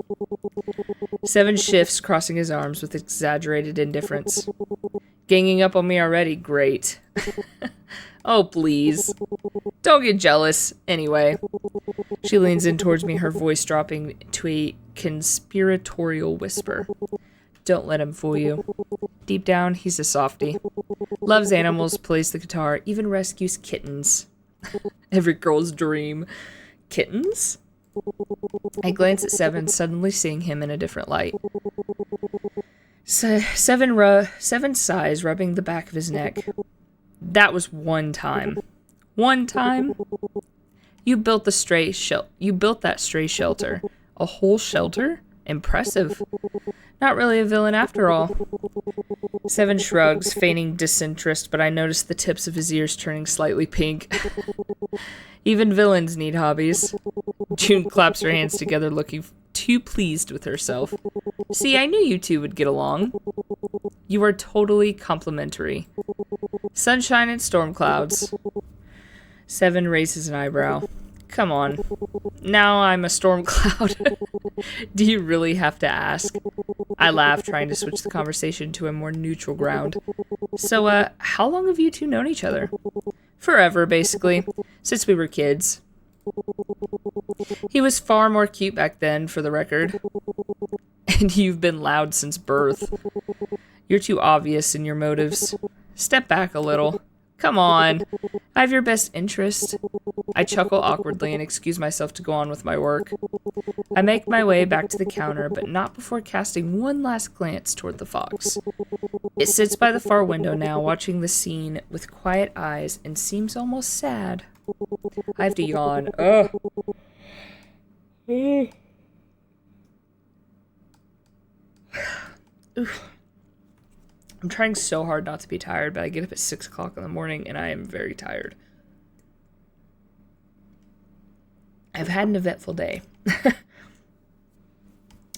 Seven shifts, crossing his arms with exaggerated indifference. Ganging up on me already? Great. Oh, please. Don't get jealous. Anyway. She leans in towards me, her voice dropping to a conspiratorial whisper. Don't let him fool you. Deep down, he's a softie. Loves animals, plays the guitar, even rescues kittens. Every girl's dream. Kittens? I glance at Seven, suddenly seeing him in a different light. Seven sighs, rubbing the back of his neck. That was one time. One time? You built that stray shelter. A whole shelter? Impressive. Not really a villain after all. Seven shrugs, feigning disinterest, but I noticed the tips of his ears turning slightly pink. Even villains need hobbies. June claps her hands together, looking too pleased with herself. See, I knew you two would get along. You are totally complimentary. Sunshine and storm clouds. Seven raises an eyebrow. Come on. Now I'm a storm cloud. Do you really have to ask? I laugh, trying to switch the conversation to a more neutral ground. So, how long have you two known each other? Forever, basically. Since we were kids. He was far more cute back then, for the record. And you've been loud since birth. You're too obvious in your motives. Step back a little. Come on. I have your best interest. I chuckle awkwardly and excuse myself to go on with my work. I make my way back to the counter, but not before casting one last glance toward the fox. It sits by the far window now, watching the scene with quiet eyes, and seems almost sad. I have to yawn. Ugh. I'm trying so hard not to be tired, but I get up at 6 o'clock in the morning, and I am very tired. I've had an eventful day.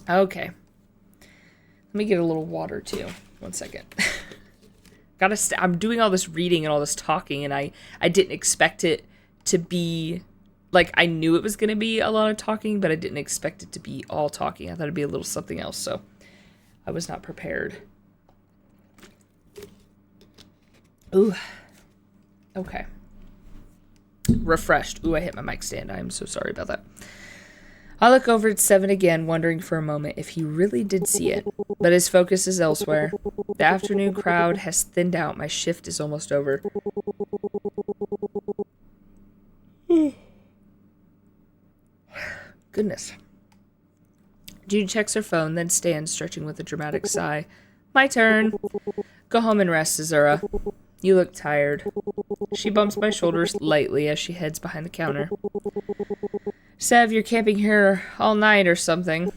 Okay. Let me get a little water, too. 1 second. I'm doing all this reading and all this talking, and I didn't expect it to be... Like, I knew it was going to be a lot of talking, but I didn't expect it to be all talking. I thought it'd be a little something else, so I was not prepared. Ooh. Okay. Refreshed. Ooh, I hit my mic stand. I am so sorry about that. I look over at Seven again, wondering for a moment if he really did see it, but his focus is elsewhere. The afternoon crowd has thinned out. My shift is almost over. Goodness. Jude checks her phone, then stands, stretching with a dramatic sigh. My turn. Go home and rest, Azura. You look tired. She bumps my shoulders lightly as she heads behind the counter. Sev, you're camping here all night or something.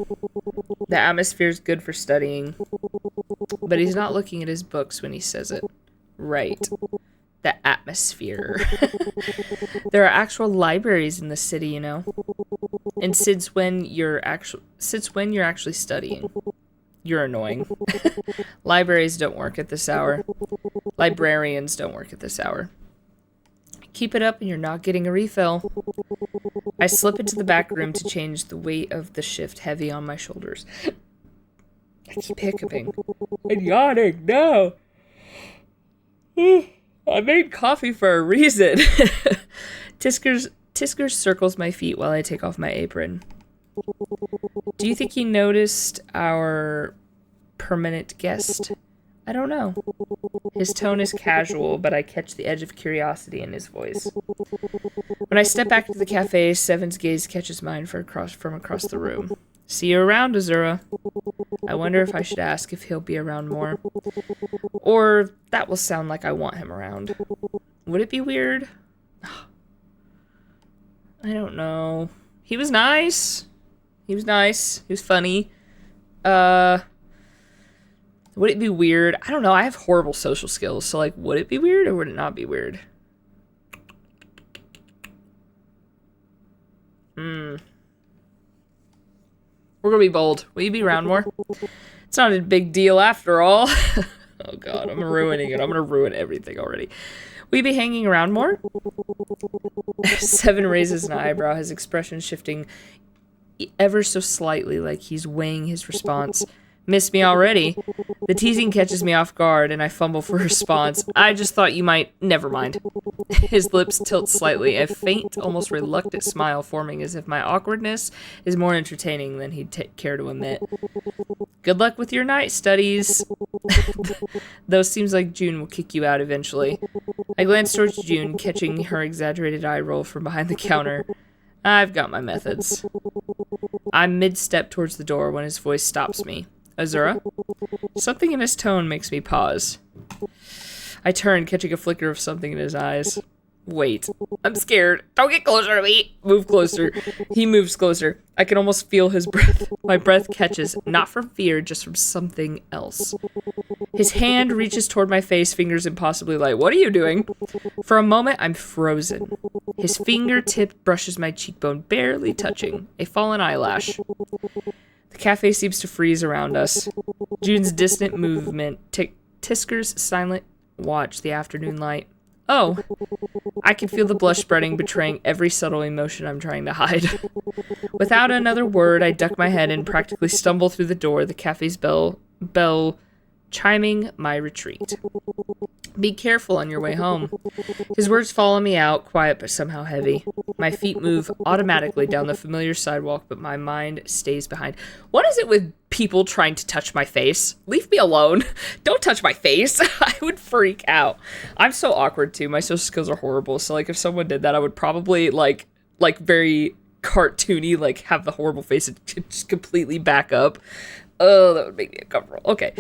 The atmosphere's good for studying. But he's not looking at his books when he says it. Right. The atmosphere. There are actual libraries in the city, you know. And since when you're actually studying? You're annoying. Libraries don't work at this hour. Librarians don't work at this hour. Keep it up and you're not getting a refill. I slip into the back room to change, the weight of the shift heavy on my shoulders. I keep hiccuping. And yawning, no! I made coffee for a reason. Tisker circles my feet while I take off my apron. Do you think he noticed our permanent guest? I don't know. His tone is casual, but I catch the edge of curiosity in his voice. When I step back into the cafe, Seven's gaze catches mine from across the room. See you around, Azura. I wonder if I should ask if he'll be around more. Or that will sound like I want him around. Would it be weird? I don't know. He was nice. He was nice. He was funny. Would it be weird? I don't know. I have horrible social skills. So, like, would it be weird or would it not be weird? We're gonna be bold. Will you be around more? It's not a big deal after all. Oh god, I'm ruining it. I'm gonna ruin everything already. Will you be hanging around more? Seven raises an eyebrow, his expression shifting ever so slightly like he's weighing his response. Missed me already? The teasing catches me off guard, and I fumble for response. I just thought you might... Never mind. His lips tilt slightly, a faint, almost reluctant smile forming as if my awkwardness is more entertaining than he'd care to admit. Good luck with your night studies. Though seems like June will kick you out eventually. I glance towards June, catching her exaggerated eye roll from behind the counter. I've got my methods. I'm mid-step towards the door when his voice stops me. Azura? Something in his tone makes me pause. I turn, catching a flicker of something in his eyes. Wait. I'm scared. Don't get closer to me. Move closer. He moves closer. I can almost feel his breath. My breath catches, not from fear, just from something else. His hand reaches toward my face, fingers impossibly light. What are you doing? For a moment, I'm frozen. His fingertip brushes my cheekbone, barely touching. A fallen eyelash. The cafe seems to freeze around us. June's distant movement, Tisker's silent watch, the afternoon light. Oh, I can feel the blush spreading, betraying every subtle emotion I'm trying to hide. Without another word, I duck my head and practically stumble through the door, the cafe's bell chiming my retreat. Be careful on your way home. His words follow me out, quiet but somehow heavy. My feet move automatically down the familiar sidewalk, but my mind stays behind. What is it with people trying to touch my face? Leave me alone. Don't touch my face. I would freak out. I'm so awkward too. My social skills are horrible. So like if someone did that, I would probably like very cartoony, like have the horrible face and just completely back up. Oh, that would make me uncomfortable. Okay.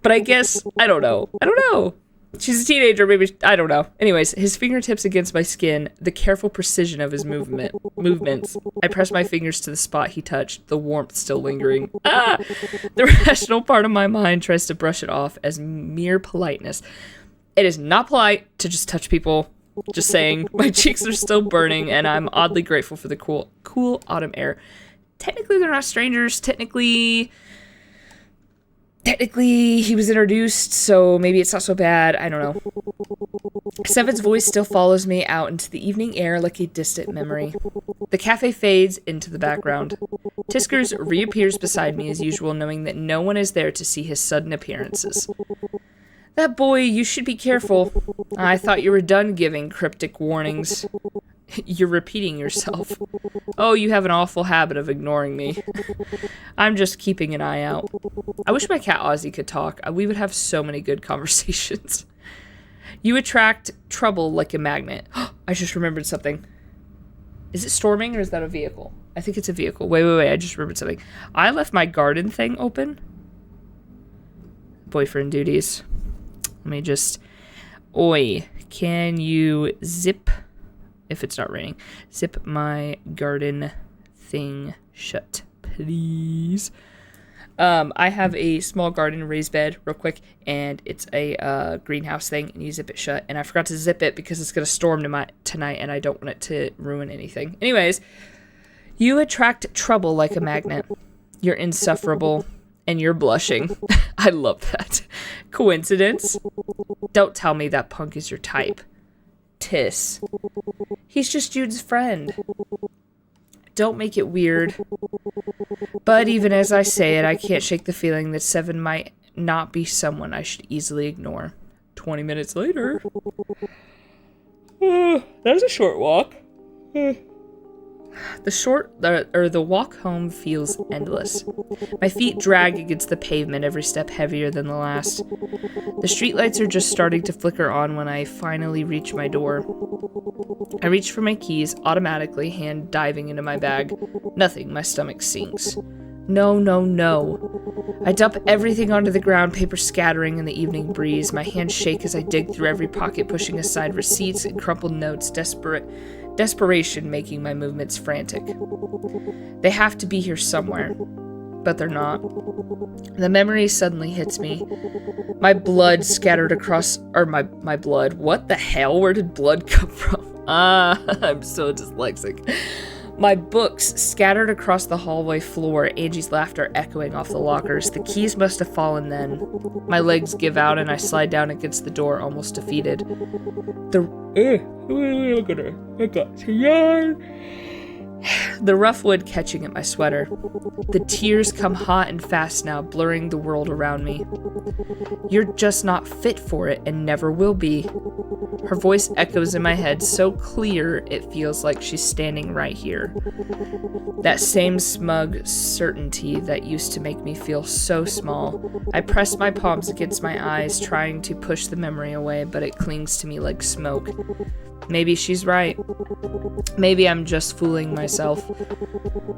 But I guess, I don't know. She's a teenager, maybe, I don't know. Anyways, his fingertips against my skin, the careful precision of his movements. I press my fingers to the spot he touched, the warmth still lingering. Ah! The rational part of my mind tries to brush it off as mere politeness. It is not polite to just touch people. Just saying, my cheeks are still burning, and I'm oddly grateful for the cool autumn air. Technically, they're not strangers. Technically, he was introduced, so maybe it's not so bad. I don't know. Seven's voice still follows me out into the evening air like a distant memory. The cafe fades into the background. Tiskers reappears beside me as usual, knowing that no one is there to see his sudden appearances. That boy, you should be careful. I thought you were done giving cryptic warnings. You're repeating yourself. Oh, you have an awful habit of ignoring me. I'm just keeping an eye out. I wish my cat Ozzy could talk. We would have so many good conversations. You attract trouble like a magnet. I just remembered something. Is it storming or is that a vehicle? I think it's a vehicle. Wait. I just remembered something. I left my garden thing open. Boyfriend duties. Let me just... Oi, can you zip... If it's not raining, zip my garden thing shut, please. I have a small garden raised bed real quick, and it's a greenhouse thing, and you zip it shut. And I forgot to zip it because it's going to storm tonight, and I don't want it to ruin anything. Anyways, you attract trouble like a magnet. You're insufferable, and you're blushing. I love that. Coincidence? Don't tell me that punk is your type. Tis. He's just Jude's friend. Don't make it weird. But even as I say it, I can't shake the feeling that Seven might not be someone I should easily ignore. 20 minutes later. That was a short walk. The walk home feels endless. My feet drag against the pavement, every step heavier than the last. The streetlights are just starting to flicker on when I finally reach my door. I reach for my keys, automatically, hand diving into my bag. Nothing, my stomach sinks. No. I dump everything onto the ground, paper scattering in the evening breeze. My hands shake as I dig through every pocket, pushing aside receipts and crumpled notes, desperation making my movements frantic. They have to be here somewhere, but they're not. The memory suddenly hits me. My blood scattered across, my blood. What the hell? Where did blood come from? I'm so dyslexic. My books scattered across the hallway floor, Angie's laughter echoing off the lockers. The keys must have fallen then. My legs give out and I slide down against the door, almost defeated. The rough wood catching at my sweater. The tears come hot and fast now, blurring the world around me. You're just not fit for it and never will be. Her voice echoes in my head so clear it feels like she's standing right here. That same smug certainty that used to make me feel so small. I press my palms against my eyes, trying to push the memory away, but it clings to me like smoke. Maybe she's right. Maybe I'm just fooling myself.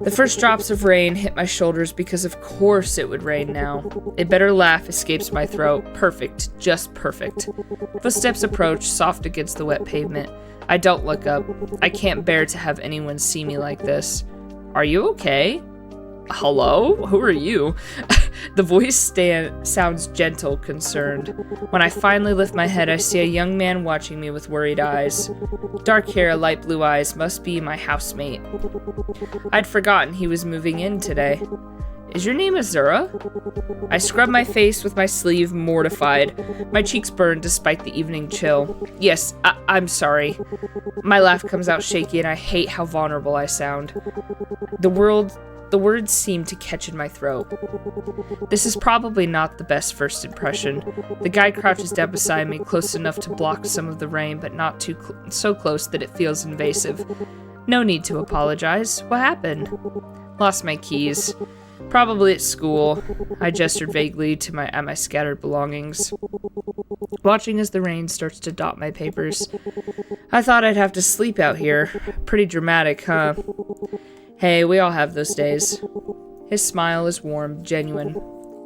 The first drops of rain hit my shoulders because of course it would rain now. A better laugh escapes my throat. Perfect. Just perfect. Footsteps approach, soft against the wet pavement. I don't look up. I can't bear to have anyone see me like this. Are you okay? Hello? Who are you? The voice sounds gentle, concerned. When I finally lift my head, I see a young man watching me with worried eyes. Dark hair, light blue eyes, must be my housemate. I'd forgotten he was moving in today. Is your name Azura? I scrub my face with my sleeve, mortified. My cheeks burn despite the evening chill. Yes, I'm sorry. My laugh comes out shaky and I hate how vulnerable I sound. The words seem to catch in my throat. This is probably not the best first impression. The guy crouches down beside me, close enough to block some of the rain, but not too so close that it feels invasive. No need to apologize. What happened? Lost my keys. Probably at school. I gestured vaguely to my scattered belongings. Watching as the rain starts to dot my papers. I thought I'd have to sleep out here. Pretty dramatic, huh? Hey, we all have those days. His smile is warm, genuine.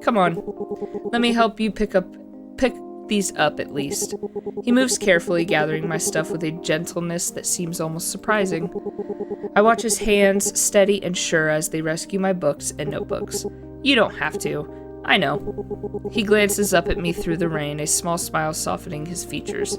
Come on, let me help you pick these up at least. He moves carefully, gathering my stuff with a gentleness that seems almost surprising. I watch his hands, steady and sure, as they rescue my books and notebooks. You don't have to. I know. He glances up at me through the rain, a small smile softening his features.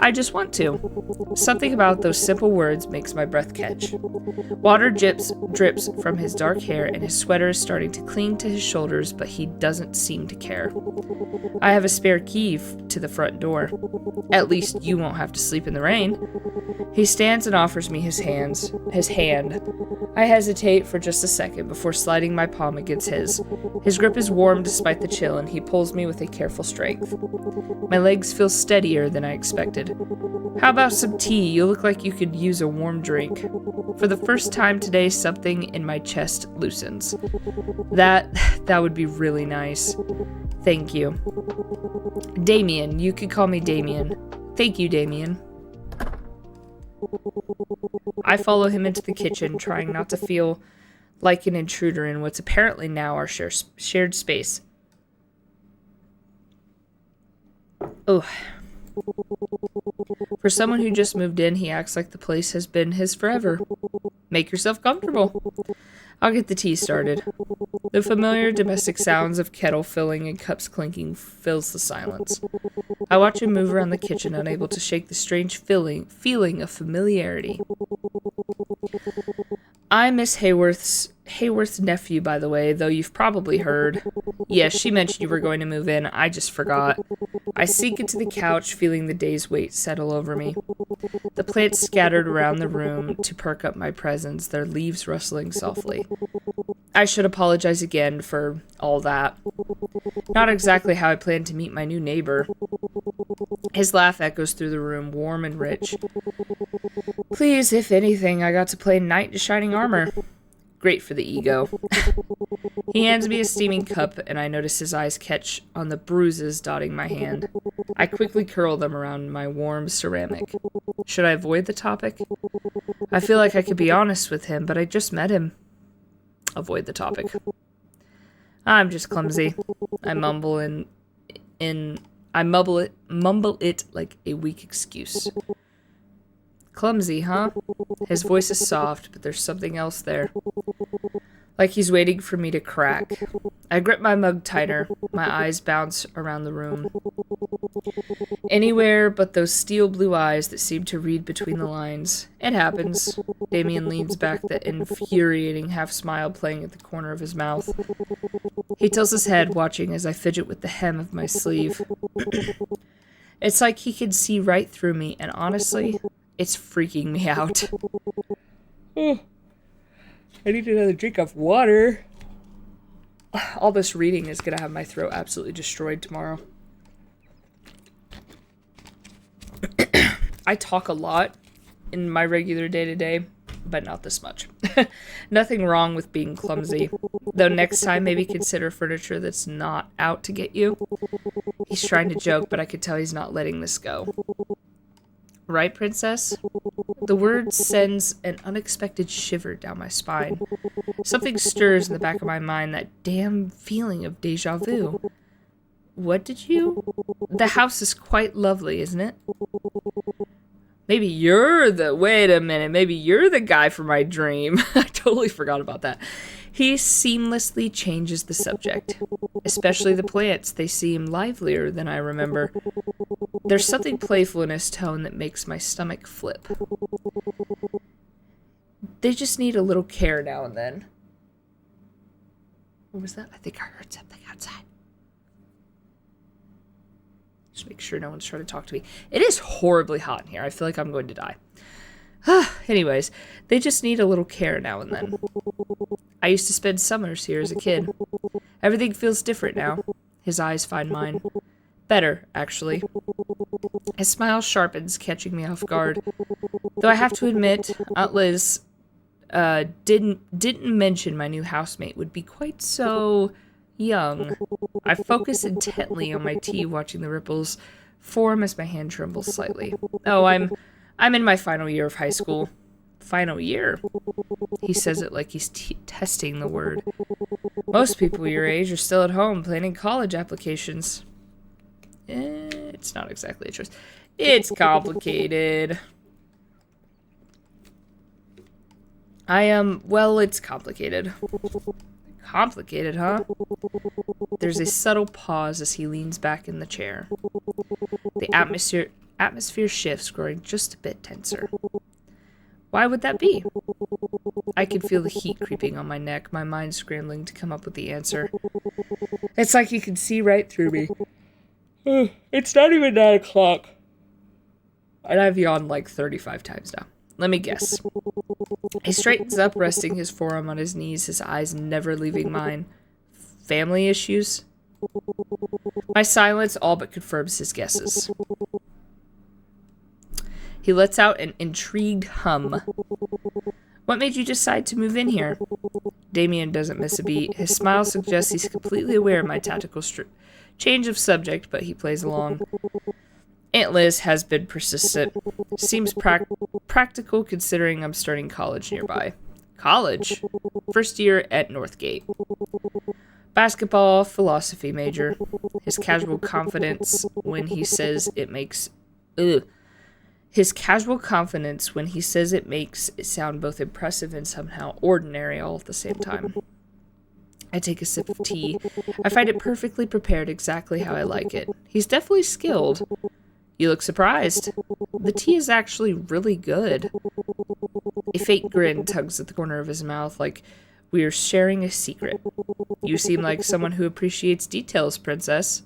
I just want to. Something about those simple words makes my breath catch. Water drips from his dark hair and his sweater is starting to cling to his shoulders, but he doesn't seem to care. I have a spare key to the front door. At least you won't have to sleep in the rain. He stands and offers me his hand. I hesitate for just a second before sliding my palm against his. His grip is warm despite the chill, and he pulls me with a careful strength. My legs feel steadier than I expected. How about some tea? You look like you could use a warm drink. For the first time today, something in my chest loosens. That would be really nice. Thank you. Damien, you could call me Damien. Thank you, Damien. I follow him into the kitchen, trying not to feel like an intruder in what's apparently now our shared space. Oh. For someone who just moved in, he acts like the place has been his forever. Make yourself comfortable. I'll get the tea started. The familiar domestic sounds of kettle filling and cups clinking fills the silence. I watch him move around the kitchen, unable to shake the strange feeling of familiarity. I'm Miss Hayworth's nephew, by the way, though you've probably heard. Yes, she mentioned you were going to move in. I just forgot. I sink into the couch, feeling the day's weight settle over me. The plants scattered around the room to perk up my presence, their leaves rustling softly. I should apologize again for all that. Not exactly how I planned to meet my new neighbor. His laugh echoes through the room, warm and rich. Please, if anything, I got to play knight in shining armor. Great for the ego. He hands me a steaming cup, and I notice his eyes catch on the bruises dotting my hand. I quickly curl them around my warm ceramic. Should I avoid the topic? I feel like I could be honest with him, but I just met him. Avoid the topic. I'm just clumsy. I mumble it like a weak excuse. Clumsy, huh? His voice is soft, but there's something else there. like he's waiting for me to crack. I grip my mug tighter. My eyes bounce around the room. Anywhere but those steel blue eyes that seem to read between the lines. It happens. Damien leans back, that infuriating half-smile playing at the corner of his mouth. He tilts his head, watching as I fidget with the hem of my sleeve. It's like he can see right through me, and honestly, it's freaking me out. I need another drink of water. All this reading is going to have my throat absolutely destroyed tomorrow. I talk a lot in my regular day-to-day, but not this much. Nothing wrong with being clumsy. Though next time, maybe consider furniture that's not out to get you. He's trying to joke, but I could tell he's not letting this go. Right, princess? The word sends an unexpected shiver down my spine. Something stirs in the back of my mind, that damn feeling of deja vu. What did you? The house is quite lovely, isn't it? Maybe you're the... Wait a minute. Maybe you're the guy for my dream. I totally forgot about that. He seamlessly changes the subject. Especially the plants. They seem livelier than I remember. There's something playful in his tone that makes my stomach flip. They just need a little care now and then. What was that? I think I heard something outside. Just make sure no one's trying to talk to me. It is horribly hot in here. I feel like I'm going to die. Anyways, they just need a little care now and then. I used to spend summers here as a kid. Everything feels different now. His eyes find mine. Better, actually. His smile sharpens, catching me off guard. Though I have to admit, Aunt Liz didn't mention my new housemate would be quite so young. I focus intently on my tea, watching the ripples form as my hand trembles slightly. Oh, I'm in my final year of high school. Final year? He says it like he's testing the word. Most people your age are still at home planning college applications. It's not exactly a choice. It's complicated. Well, it's complicated. Complicated, huh? There's a subtle pause as he leans back in the chair. The atmosphere shifts, growing just a bit tenser. Why would that be? I can feel the heat creeping on my neck, my mind scrambling to come up with the answer. It's like he can see right through me. It's not even 9 o'clock. And I've yawned like 35 times now. Let me guess. He straightens up, resting his forearm on his knees, his eyes never leaving mine. Family issues? My silence all but confirms his guesses. He lets out an intrigued hum. What made you decide to move in here? Damien doesn't miss a beat. His smile suggests he's completely aware of my tactical change of subject, but he plays along. Aunt Liz has been persistent. Seems practical considering I'm starting college nearby. College? First year at Northgate. Basketball, philosophy major. His casual confidence when he says it makes... His casual confidence when he says it makes it sound both impressive and somehow ordinary all at the same time. I take a sip of tea. I find it perfectly prepared exactly how I like it. He's definitely skilled. You look surprised. The tea is actually really good. A fake grin tugs at the corner of his mouth like we are sharing a secret. You seem like someone who appreciates details, princess.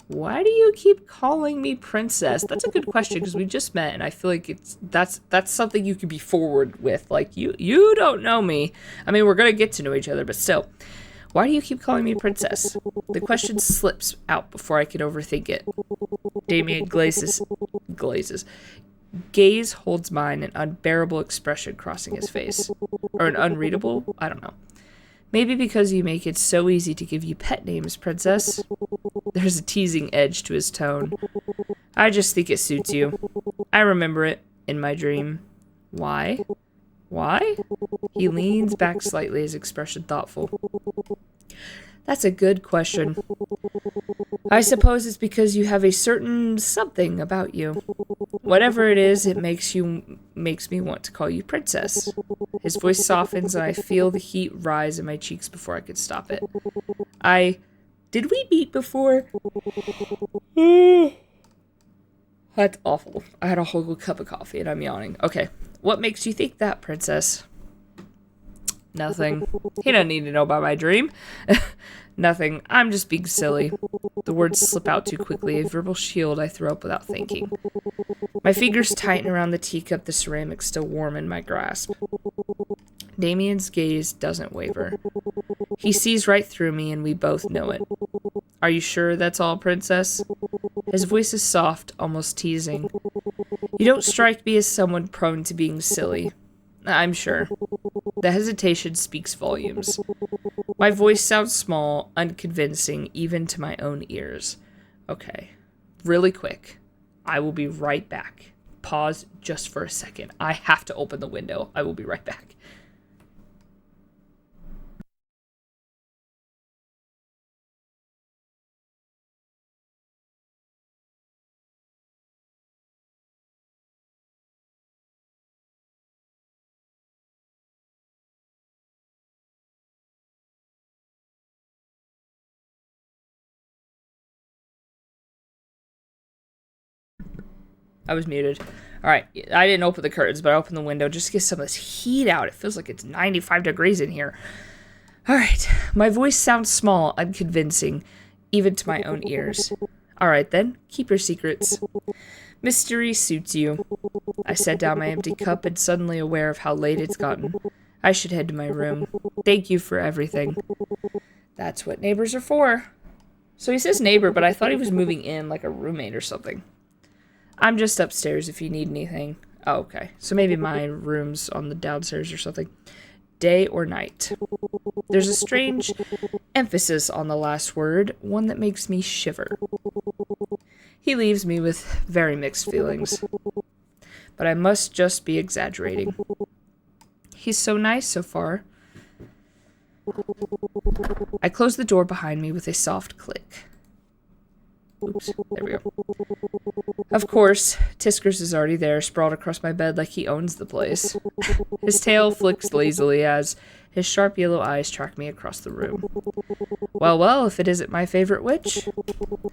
Why do you keep calling me princess? That's a good question because we just met and I feel like that's something you could be forward with. Like you don't know me. I mean, we're going to get to know each other, but still. Why do you keep calling me princess? The question slips out before I can overthink it. Damien glazes. Gaze holds mine, an unbearable expression crossing his face. Or an unreadable? I don't know. Maybe because you make it so easy to give you pet names, princess. There's a teasing edge to his tone. I just think it suits you. I remember it in my dream. Why? Why? He leans back slightly, his expression thoughtful. That's a good question. I suppose it's because you have a certain something about you. Whatever it is, it makes me want to call you princess. His voice softens and I feel the heat rise in my cheeks before I could stop it. Did we meet before? That's awful. I had a whole cup of coffee and I'm yawning. Okay. What makes you think that, princess? Nothing. He doesn't need to know about my dream. Nothing. I'm just being silly. The words slip out too quickly. A verbal shield I throw up without thinking. My fingers tighten around the teacup, the ceramic still warm in my grasp. Damien's gaze doesn't waver. He sees right through me and we both know it. Are you sure that's all, princess? His voice is soft, almost teasing. You don't strike me as someone prone to being silly. I'm sure. The hesitation speaks volumes. My voice sounds small, unconvincing, even to my own ears. Okay. Really quick. I will be right back. Pause just for a second. I have to open the window. I will be right back. I was muted. Alright, I didn't open the curtains, but I opened the window just to get some of this heat out. It feels like it's 95 degrees in here. Alright, my voice sounds small, unconvincing, even to my own ears. Alright then, keep your secrets. Mystery suits you. I set down my empty cup and suddenly aware of how late it's gotten. I should head to my room. Thank you for everything. That's what neighbors are for. So he says neighbor, but I thought he was moving in like a roommate or something. I'm just upstairs if you need anything. Oh, okay. So maybe my room's on the downstairs or something. Day or night. There's a strange emphasis on the last word, one that makes me shiver. He leaves me with very mixed feelings. But I must just be exaggerating. He's so nice so far. I close the door behind me with a soft click. Oops, there we go. Of course, Tiskers is already there, sprawled across my bed like he owns the place. His tail flicks lazily as his sharp yellow eyes track me across the room. Well, well, if it isn't my favorite witch.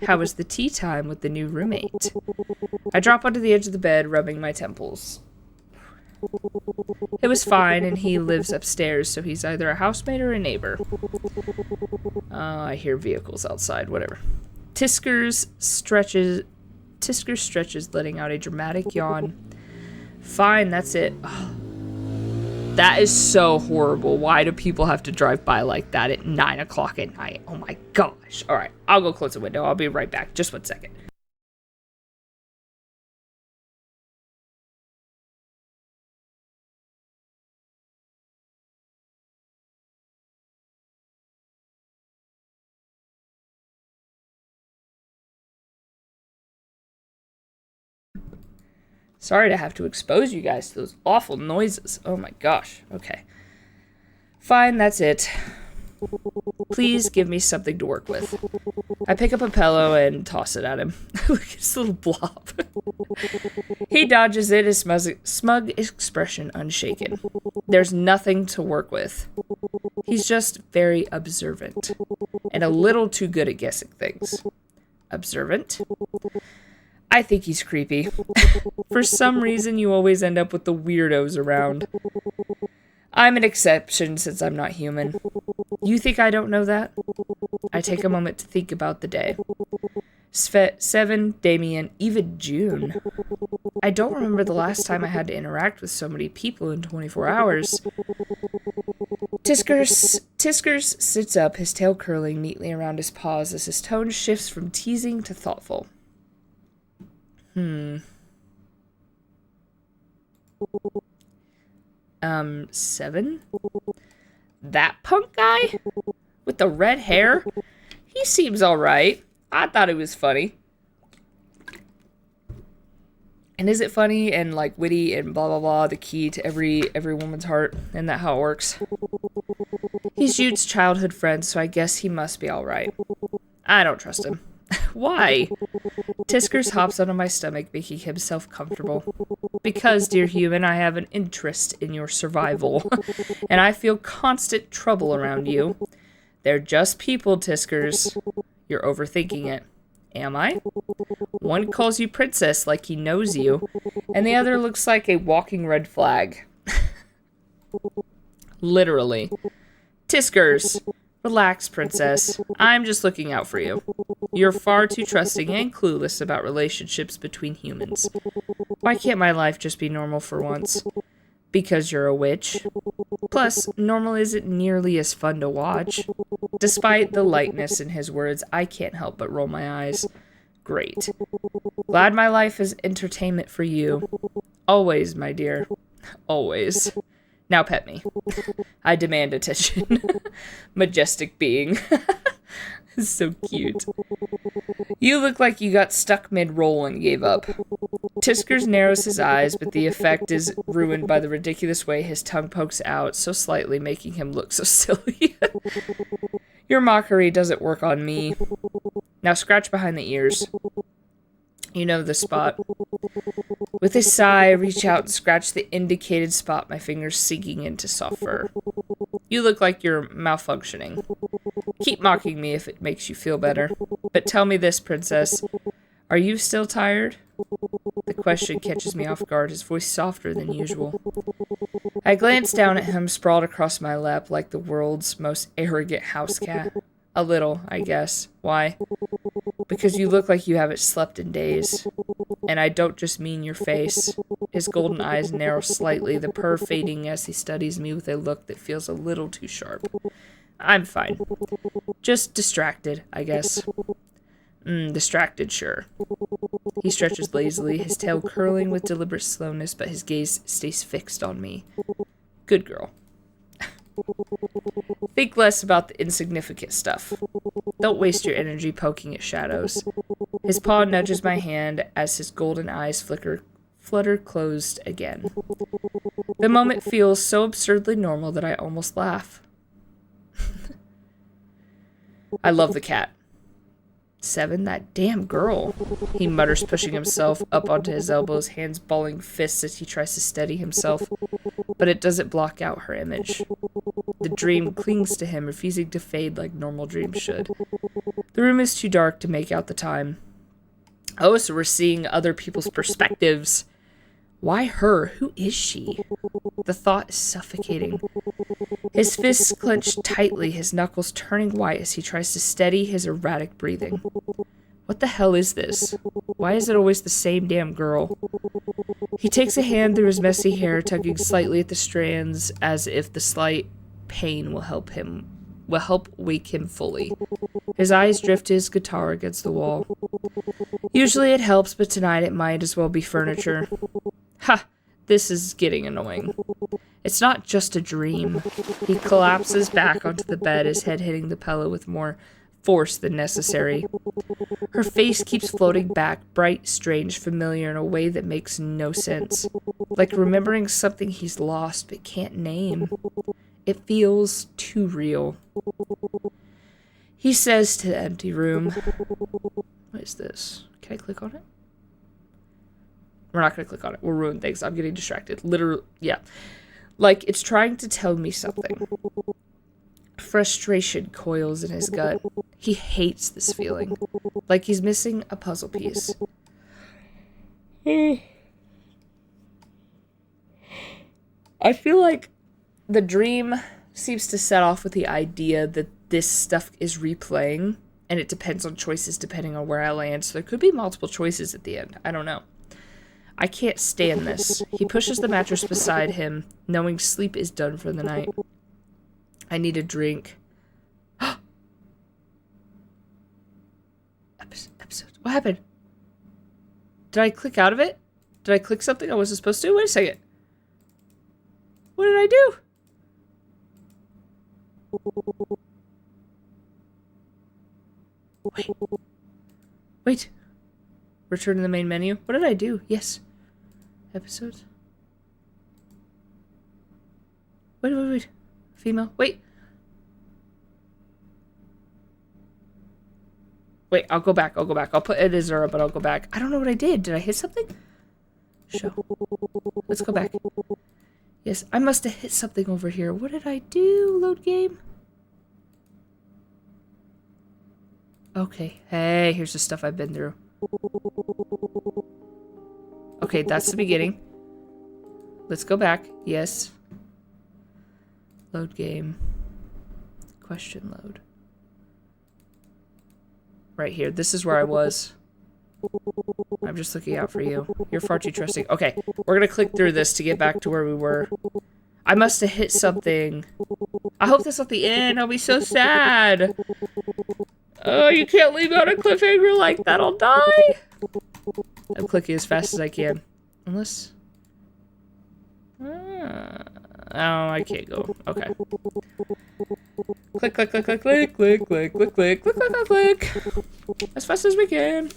How was the tea time with the new roommate? I drop onto the edge of the bed, rubbing my temples. It was fine, and he lives upstairs, so he's either a housemate or a neighbor. I hear vehicles outside, whatever. Tiskers stretches, letting out a dramatic yawn. Fine, that's it. Ugh. That is so horrible. Why do people have to drive by like that at 9 o'clock at night? Oh my gosh. Alright, I'll go close the window. I'll be right back. Just 1 second. Sorry to have to expose you guys to those awful noises. Oh my gosh. Okay. Fine, that's it. Please give me something to work with. I pick up a pillow and toss it at him. Look at this little blob. He dodges it, his smug expression unshaken. There's nothing to work with. He's just very observant. And a little too good at guessing things. Observant? I think he's creepy. For some reason, you always end up with the weirdos around. I'm an exception since I'm not human. You think I don't know that? I take a moment to think about the day. 7, Damien, even June. I don't remember the last time I had to interact with so many people in 24 hours. Tiskers sits up, his tail curling neatly around his paws as his tone shifts from teasing to thoughtful. 7? That punk guy? With the red hair? He seems alright. I thought it was funny. And is it funny and like witty and blah blah blah, the key to every woman's heart? Isn't that how it works? He's Jude's childhood friend, so I guess he must be alright. I don't trust him. Why? Tiskers hops onto my stomach, making himself comfortable. Because, dear human, I have an interest in your survival, and I feel constant trouble around you. They're just people, Tiskers. You're overthinking it. Am I? One calls you princess like he knows you, and the other looks like a walking red flag. Literally. Tiskers, relax, princess. I'm just looking out for you. You're far too trusting and clueless about relationships between humans. Why can't my life just be normal for once? Because you're a witch. Plus, normal isn't nearly as fun to watch. Despite the lightness in his words, I can't help but roll my eyes. Great. Glad my life is entertainment for you. Always, my dear. Always. Now pet me. I demand attention. Majestic being. So cute. You look like you got stuck mid-roll and gave up. Tiskers narrows his eyes, but the effect is ruined by the ridiculous way his tongue pokes out so slightly, making him look so silly. Your mockery doesn't work on me. Now scratch behind the ears. You know the spot. With a sigh, I reach out and scratch the indicated spot, my fingers sinking into soft fur. You look like you're malfunctioning. Keep mocking me if it makes you feel better. But tell me this, princess. Are you still tired? The question catches me off guard, his voice softer than usual. I glance down at him, sprawled across my lap like the world's most arrogant house cat. A little, I guess. Why? Because you look like you haven't slept in days. And I don't just mean your face. His golden eyes narrow slightly, the purr fading as he studies me with a look that feels a little too sharp. I'm fine. Just distracted, I guess. Distracted, sure. He stretches lazily, his tail curling with deliberate slowness, but his gaze stays fixed on me. Good girl. Think less about the insignificant stuff. Don't waste your energy poking at shadows. His paw nudges my hand as his golden eyes flutter closed again. The moment feels so absurdly normal that I almost laugh. I love the cat. 7, that damn girl, he mutters, pushing himself up onto his elbows, hands balling fists as he tries to steady himself, but it doesn't block out her image. The dream clings to him, refusing to fade like normal dreams should. The room is too dark to make out the time. Oh, so we're seeing other people's perspectives. Why her? Who is she? The thought is suffocating. His fists clench tightly, his knuckles turning white as he tries to steady his erratic breathing. What the hell is this? Why is it always the same damn girl? He takes a hand through his messy hair, tugging slightly at the strands as if the slight pain will help wake him fully. His eyes drift to his guitar against the wall. Usually it helps, but tonight it might as well be furniture. Ha! This is getting annoying. It's not just a dream. He collapses back onto the bed, his head hitting the pillow with more force than necessary. Her face keeps floating back, bright, strange, familiar in a way that makes no sense. Like remembering something he's lost but can't name. It feels too real. He says to the empty room, what is this? Can I click on it? We're not going to click on it. We'll ruin things. I'm getting distracted. Literally, yeah. Like, it's trying to tell me something. Frustration coils in his gut. He hates this feeling. Like he's missing a puzzle piece. I feel like the dream seems to set off with the idea that this stuff is replaying, and it depends on choices depending on where I land. So there could be multiple choices at the end. I don't know. I can't stand this. He pushes the mattress beside him, knowing sleep is done for the night. I need a drink. Episode. What happened? Did I click out of it? Did I click something I wasn't supposed to? Wait a second. What did I do? Wait. Return to the main menu. What did I do? Yes. Episodes. Wait. Female. Wait. Wait, I'll go back. I'll go back. I'll put Ed Azura, but I'll go back. I don't know what I did. Did I hit something? Show. Let's go back. Yes, I must have hit something over here. What did I do? Load game? Okay. Hey, here's the stuff I've been through. Okay, that's the beginning. Let's go back. Yes. Load game. Question load. Right here. This is where I was. I'm just looking out for you. You're far too trusting. Okay, we're gonna click through this to get back to where we were. I must have hit something. I hope that's not the end. I'll be so sad. Oh, you can't leave out a cliffhanger like that. I'll die. I'm clicking as fast as I can. Unless... oh, I can't go. Okay. Click, click, click, click, click, click, click, click, click, click, click, click, click. As fast as we can.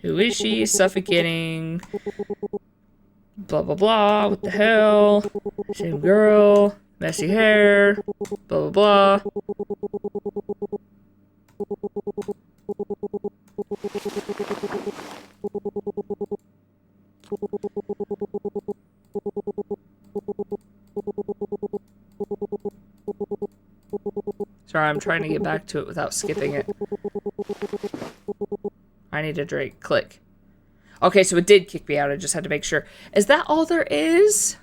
Who is she? Suffocating. Blah, blah, blah. What the hell? Same girl. Messy hair. Blah, blah, blah. Sorry, I'm trying to get back to it without skipping it. I need a drink. Click. Okay, so it did kick me out. I just had to make sure. Is that all there is?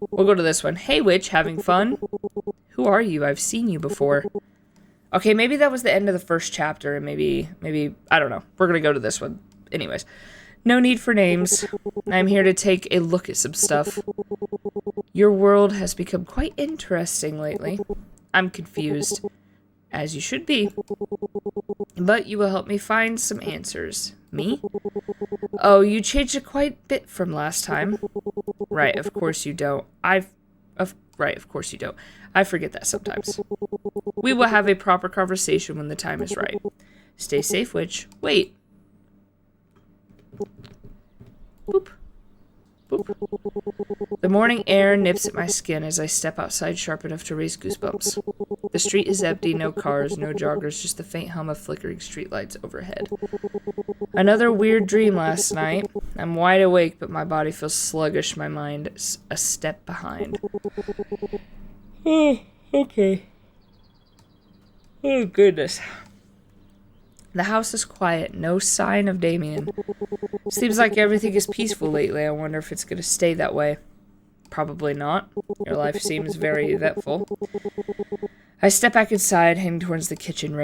We'll go to this one. Hey, witch, having fun? Who are you? I've seen you before. Okay, maybe that was the end of the first chapter, and maybe, I don't know. We're gonna go to this one. Anyways. No need for names. I'm here to take a look at some stuff. Your world has become quite interesting lately. I'm confused. As you should be. But you will help me find some answers. Me? Oh, you changed quite a bit from last time. Right, of course you don't. Right, of course you don't. I forget that sometimes. We will have a proper conversation when the time is right. Stay safe, witch. Wait. Boop. Boop. The morning air nips at my skin as I step outside sharp enough to raise goosebumps. The street is empty, no cars, no joggers, just the faint hum of flickering streetlights overhead. Another weird dream last night. I'm wide awake, but my body feels sluggish, my mind a step behind. Oh, okay. Oh, goodness. The house is quiet, no sign of Damien. Seems like everything is peaceful lately. I wonder if it's going to stay that way. Probably not. Your life seems very eventful. I step back inside, heading towards the kitchen,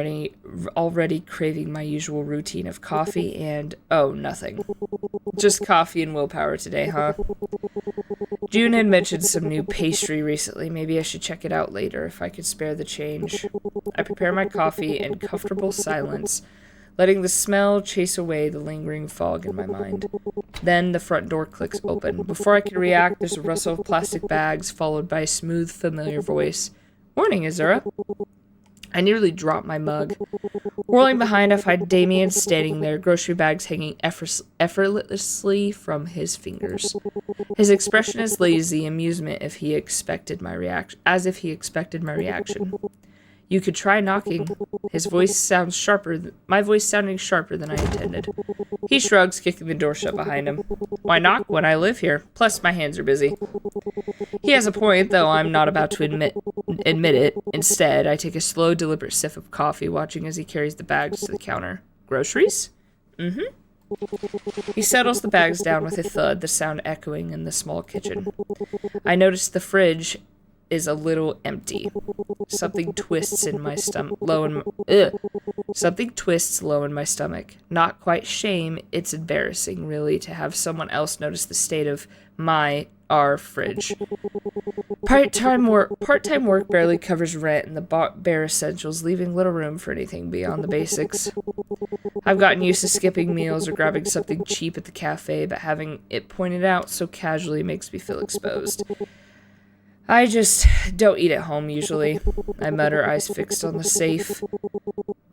already craving my usual routine of coffee and... oh, nothing. Just coffee and willpower today, huh? June had mentioned some new pastry recently. Maybe I should check it out later if I could spare the change. I prepare my coffee in comfortable silence, letting the smell chase away the lingering fog in my mind. Then the front door clicks open. Before I can react, there's a rustle of plastic bags, followed by a smooth, familiar voice. Morning, Azura. I nearly dropped my mug. Whirling behind, I find Damien standing there, grocery bags hanging effortlessly from his fingers. His expression is lazy amusement as if he expected my reaction. You could try knocking. His voice sounds sharper. My voice sounding sharper than I intended. He shrugs, kicking the door shut behind him. Why knock when I live here? Plus, my hands are busy. He has a point, though I'm not about to admit it. Instead, I take a slow, deliberate sip of coffee, watching as he carries the bags to the counter. Groceries? Mm-hmm. He settles the bags down with a thud, the sound echoing in the small kitchen. I notice the fridge is a little empty. Something twists in my stomach, Something twists low in my stomach. Not quite shame, it's embarrassing, really, to have someone else notice the state of our fridge. Part-time work barely covers rent and the bare essentials, leaving little room for anything beyond the basics. I've gotten used to skipping meals or grabbing something cheap at the cafe, but having it pointed out so casually makes me feel exposed. I just don't eat at home, usually. I mutter, eyes fixed on the safe,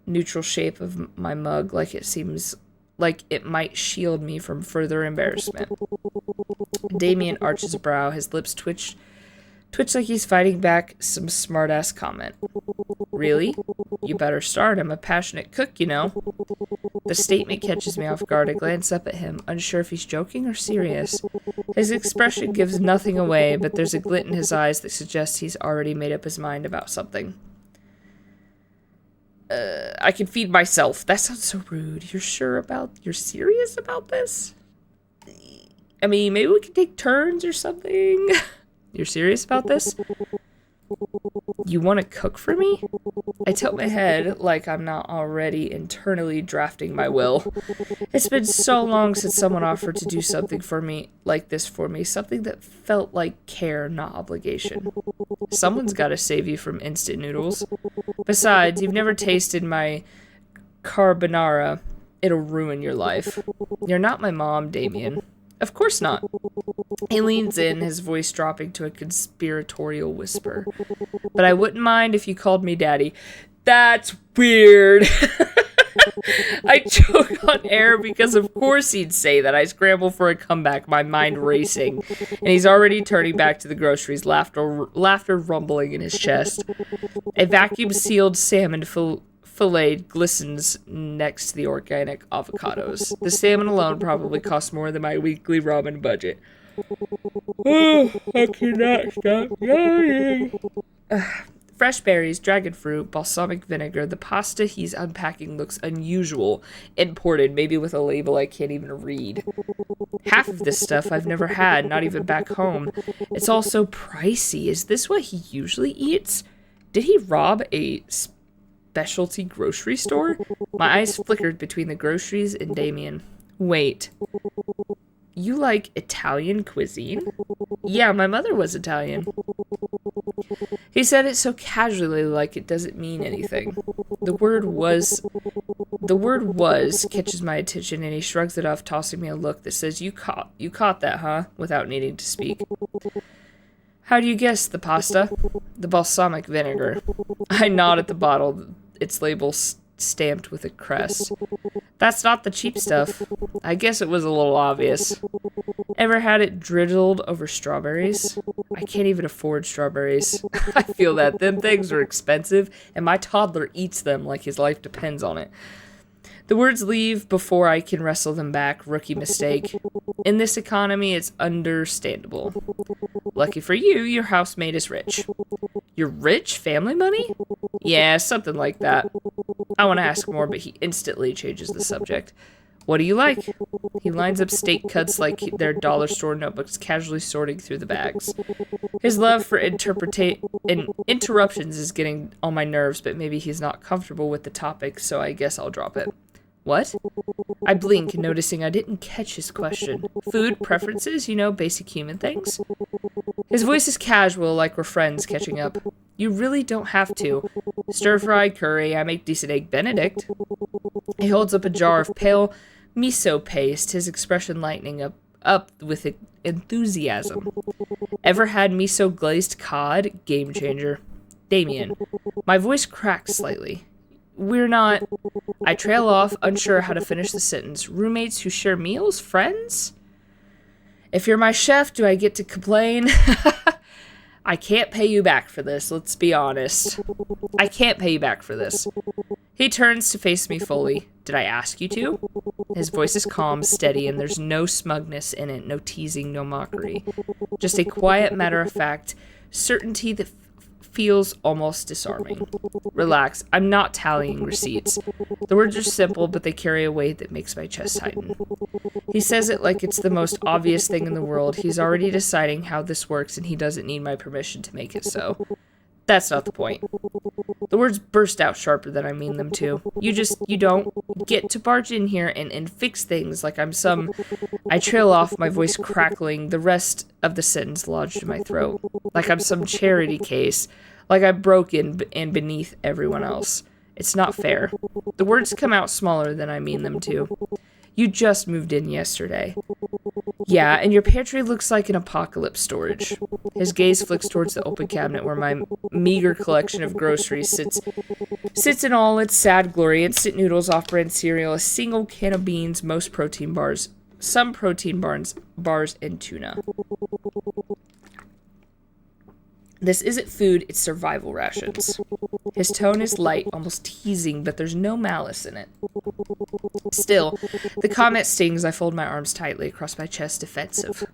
neutral shape of my mug, like it seems like it might shield me from further embarrassment. Damien arches a brow, his lips twitch like he's fighting back some smart-ass comment. Really? You better start. I'm a passionate cook, you know. The statement catches me off guard. I glance up at him, unsure if he's joking or serious. His expression gives nothing away, but there's a glint in his eyes that suggests he's already made up his mind about something. I can feed myself. That sounds so rude. You're serious about this? I mean, maybe we can take turns or something. You're serious about this? You want to cook for me? I tilt my head like I'm not already internally drafting my will. It's been so long since someone offered to do something for me like this for me, something that felt like care, not obligation. Someone's got to save you from instant noodles. Besides, you've never tasted my carbonara. It'll ruin your life. You're not my mom, Damien. Of course not. He leans in, his voice dropping to a conspiratorial whisper. But I wouldn't mind if you called me Daddy. That's weird. I choke on air because of course he'd say that. I scramble for a comeback, my mind racing. And he's already turning back to the groceries, laughter rumbling in his chest. A vacuum-sealed salmon fillet glistens next to the organic avocados. The salmon alone probably costs more than my weekly ramen budget. Oh, I cannot stop yawning. Fresh berries, dragon fruit, balsamic vinegar. The pasta he's unpacking looks unusual, imported, maybe with a label I can't even read. Half of this stuff I've never had, not even back home. It's all so pricey. Is this what he usually eats? Did he rob a specialty grocery store? My eyes flickered between the groceries and Damien. Wait. You like Italian cuisine? Yeah, my mother was Italian. He said it so casually, like it doesn't mean anything. The word was catches my attention, and he shrugs it off, tossing me a look that says, You caught that, huh? Without needing to speak. How do you guess the pasta? The balsamic vinegar. I nod at the bottle, its label stamped with a crest. That's not the cheap stuff. I guess it was a little obvious. Ever had it drizzled over strawberries? I can't even afford strawberries. I feel that. Them things are expensive, and my toddler eats them like his life depends on it. The words leave before I can wrestle them back. Rookie mistake. In this economy, it's understandable. Lucky for you, your housemate is rich. You're rich? Family money? Yeah, something like that. I want to ask more, but he instantly changes the subject. What do you like? He lines up steak cuts like they're dollar store notebooks, casually sorting through the bags. His love for interruptions is getting on my nerves, but maybe he's not comfortable with the topic, so I guess I'll drop it. What? I blink, noticing I didn't catch his question. Food preferences, basic human things? His voice is casual, like we're friends catching up. You really don't have to. Stir-fried curry, I make decent egg benedict. He holds up a jar of pale miso paste, his expression lightening up with enthusiasm. Ever had miso glazed cod? Game changer. Damien. My voice cracks slightly. We're not... I trail off, unsure how to finish the sentence. Roommates who share meals? Friends? If you're my chef, do I get to complain? I can't pay you back for this, let's be honest. I can't pay you back for this. He turns to face me fully. Did I ask you to? His voice is calm, steady, and there's no smugness in it, no teasing, no mockery. Just a quiet, matter-of-fact certainty that feels almost disarming. Relax, I'm not tallying receipts. The words are simple, but they carry a weight that makes my chest tighten. He says it like it's the most obvious thing in the world. He's already deciding how this works, and he doesn't need my permission to make it so. That's not the point. The words burst out sharper than I mean them to. You don't get to barge in here and fix things like I'm some... I trail off, my voice crackling, the rest of the sentence lodged in my throat. Like I'm some charity case. Like I'm broken and beneath everyone else. It's not fair. The words come out smaller than I mean them to. You just moved in yesterday. Yeah, and your pantry looks like an apocalypse storage. His gaze flicks towards the open cabinet where my meager collection of groceries sits in all its sad glory. Instant noodles, off-brand cereal, a single can of beans, most protein bars, some protein bars, and tuna. This isn't food, it's survival rations. His tone is light, almost teasing, but there's no malice in it. Still, the comment stings. I fold my arms tightly across my chest, defensive.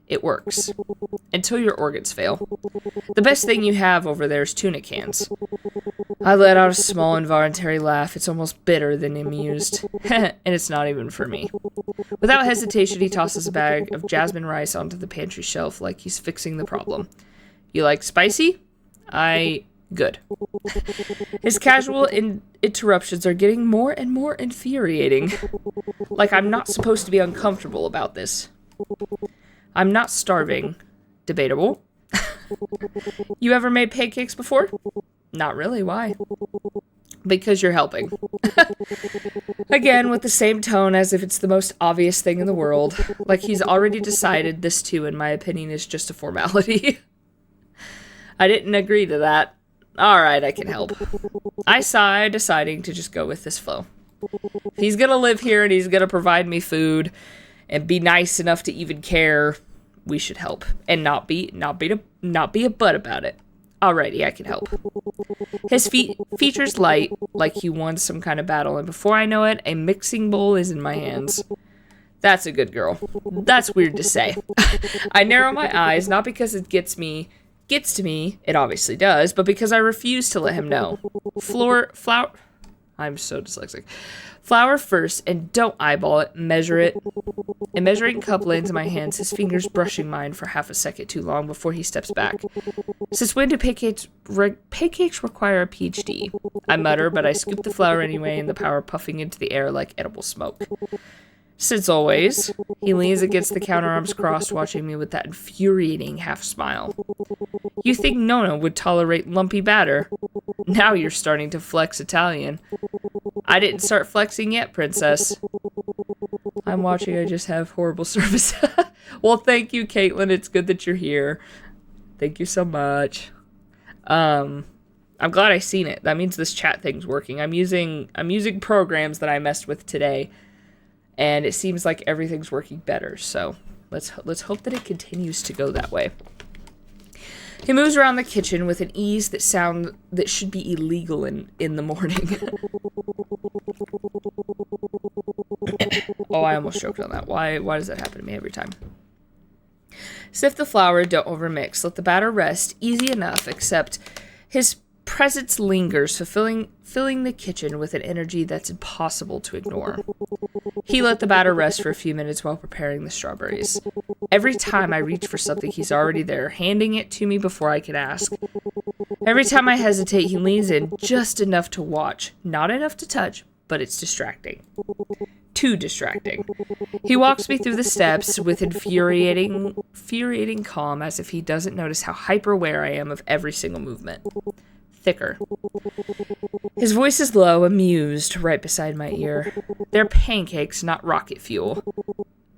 It works. Until your organs fail. The best thing you have over there is tuna cans. I let out a small involuntary laugh. It's almost bitter than amused. And it's not even for me. Without hesitation, he tosses a bag of jasmine rice onto the pantry shelf like he's fixing the problem. You like spicy? Good. His casual interruptions are getting more and more infuriating. Like I'm not supposed to be uncomfortable about this. I'm not starving. Debatable. You ever made pancakes before? Not really. Why? Because you're helping. Again, with the same tone as if it's the most obvious thing in the world. Like he's already decided this too, in my opinion, is just a formality. I didn't agree to that. Alright, I can help. I sigh, deciding to just go with this flow. If he's gonna live here and he's gonna provide me food and be nice enough to even care, we should help. And not be a butt about it. Alrighty, I can help. His features light, like he won some kind of battle, and before I know it, a mixing bowl is in my hands. That's a good girl. That's weird to say. I narrow my eyes, not because it gets to me, it obviously does, but because I refuse to let him know. Flour, I'm so dyslexic. Flour first, and don't eyeball it, measure it. A measuring cup lands in my hands, his fingers brushing mine for half a second too long before he steps back. Since when do pancakes require a PhD? I mutter, but I scoop the flour anyway, and the power puffing into the air like edible smoke. Since always, he leans against the counter, arms crossed, watching me with that infuriating half-smile. You think Nona would tolerate lumpy batter? Now you're starting to flex Italian. I didn't start flexing yet, princess. I'm watching, I just have horrible service. Well, thank you, Caitlin. It's good that you're here. Thank you so much. I'm glad I seen it. That means this chat thing's working. I'm using programs that I messed with today. And it seems like everything's working better, so let's hope that it continues to go that way. He moves around the kitchen with an ease that should be illegal in the morning. Oh, I almost choked on that. Why does that happen to me every time? Sift the flour, don't overmix. Let the batter rest, easy enough, except his presence lingers, filling the kitchen with an energy that's impossible to ignore. He let the batter rest for a few minutes while preparing the strawberries. Every time I reach for something, he's already there, handing it to me before I could ask. Every time I hesitate, he leans in just enough to watch. Not enough to touch, but it's distracting. Too distracting. He walks me through the steps with infuriating calm, as if he doesn't notice how hyper-aware I am of every single movement. Thicker. His voice is low, amused, right beside my ear. They're pancakes, not rocket fuel.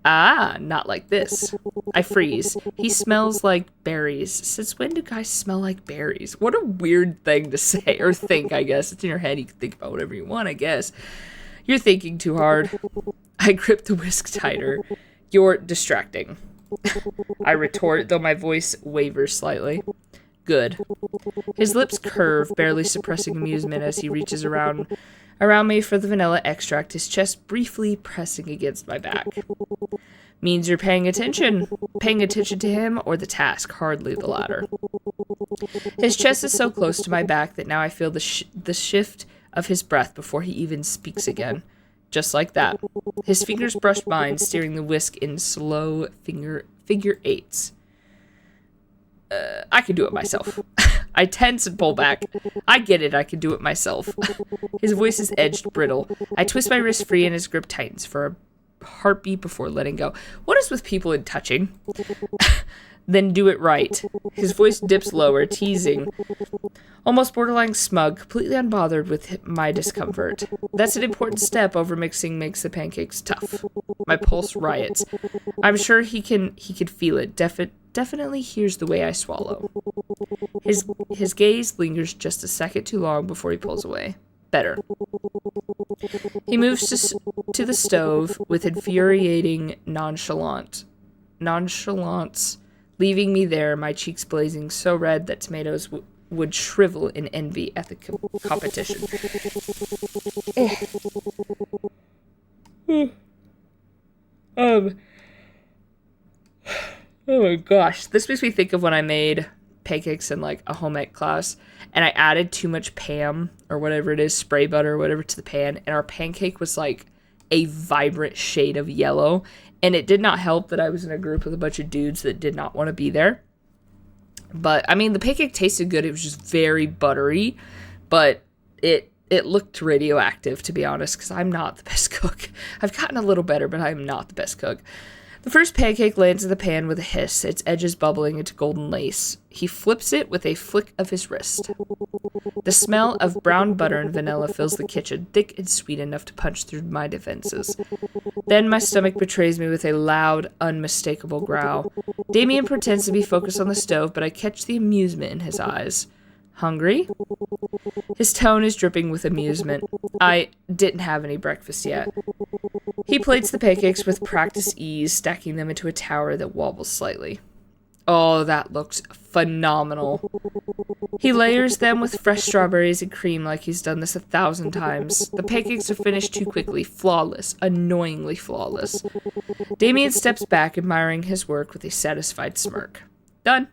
Ah, not like this. I freeze. He smells like berries. Since when do guys smell like berries? What a weird thing to say, or think, I guess. It's in your head, you can think about whatever you want, I guess. You're thinking too hard. I grip the whisk tighter. You're distracting. I retort, though my voice wavers slightly. Good. His lips curve, barely suppressing amusement as he reaches around me for the vanilla extract, his chest briefly pressing against my back. Means you're paying attention. Paying attention to him or the task, hardly the latter. His chest is so close to my back that now I feel the shift of his breath before he even speaks again. Just like that. His fingers brush mine, steering the whisk in slow figure eights. I can do it myself. I tense and pull back. I get it, I can do it myself. His voice is edged, brittle. I twist my wrist free and his grip tightens for a heartbeat before letting go. What is with people and touching? Then do it right. His voice dips lower, teasing, almost borderline smug, completely unbothered with my discomfort. That's an important step. Overmixing makes the pancakes tough. My pulse riots. I'm sure he could feel it. Definitely hears the way I swallow. His gaze lingers just a second too long before he pulls away. Better. He moves to the stove with infuriating nonchalance, leaving me there, my cheeks blazing so red that tomatoes would shrivel in envy at the competition. Oh my gosh. This makes me think of when I made pancakes in like a home ec class and I added too much Pam or whatever it is, spray butter or whatever to the pan, and our pancake was like a vibrant shade of yellow. And it did not help that I was in a group with a bunch of dudes that did not want to be there. But, I mean, the pancake tasted good. It was just very buttery. But it looked radioactive, to be honest, because I'm not the best cook. I've gotten a little better, but I'm not the best cook. The first pancake lands in the pan with a hiss, its edges bubbling into golden lace. He flips it with a flick of his wrist. The smell of brown butter and vanilla fills the kitchen, thick and sweet enough to punch through my defenses. Then my stomach betrays me with a loud, unmistakable growl. Damien pretends to be focused on the stove, but I catch the amusement in his eyes. Hungry? His tone is dripping with amusement. I didn't have any breakfast yet. He plates the pancakes with practiced ease, stacking them into a tower that wobbles slightly. Oh, that looks phenomenal. He layers them with fresh strawberries and cream like he's done this 1,000 times. The pancakes are finished too quickly, flawless, annoyingly flawless. Damien steps back, admiring his work with a satisfied smirk. Done.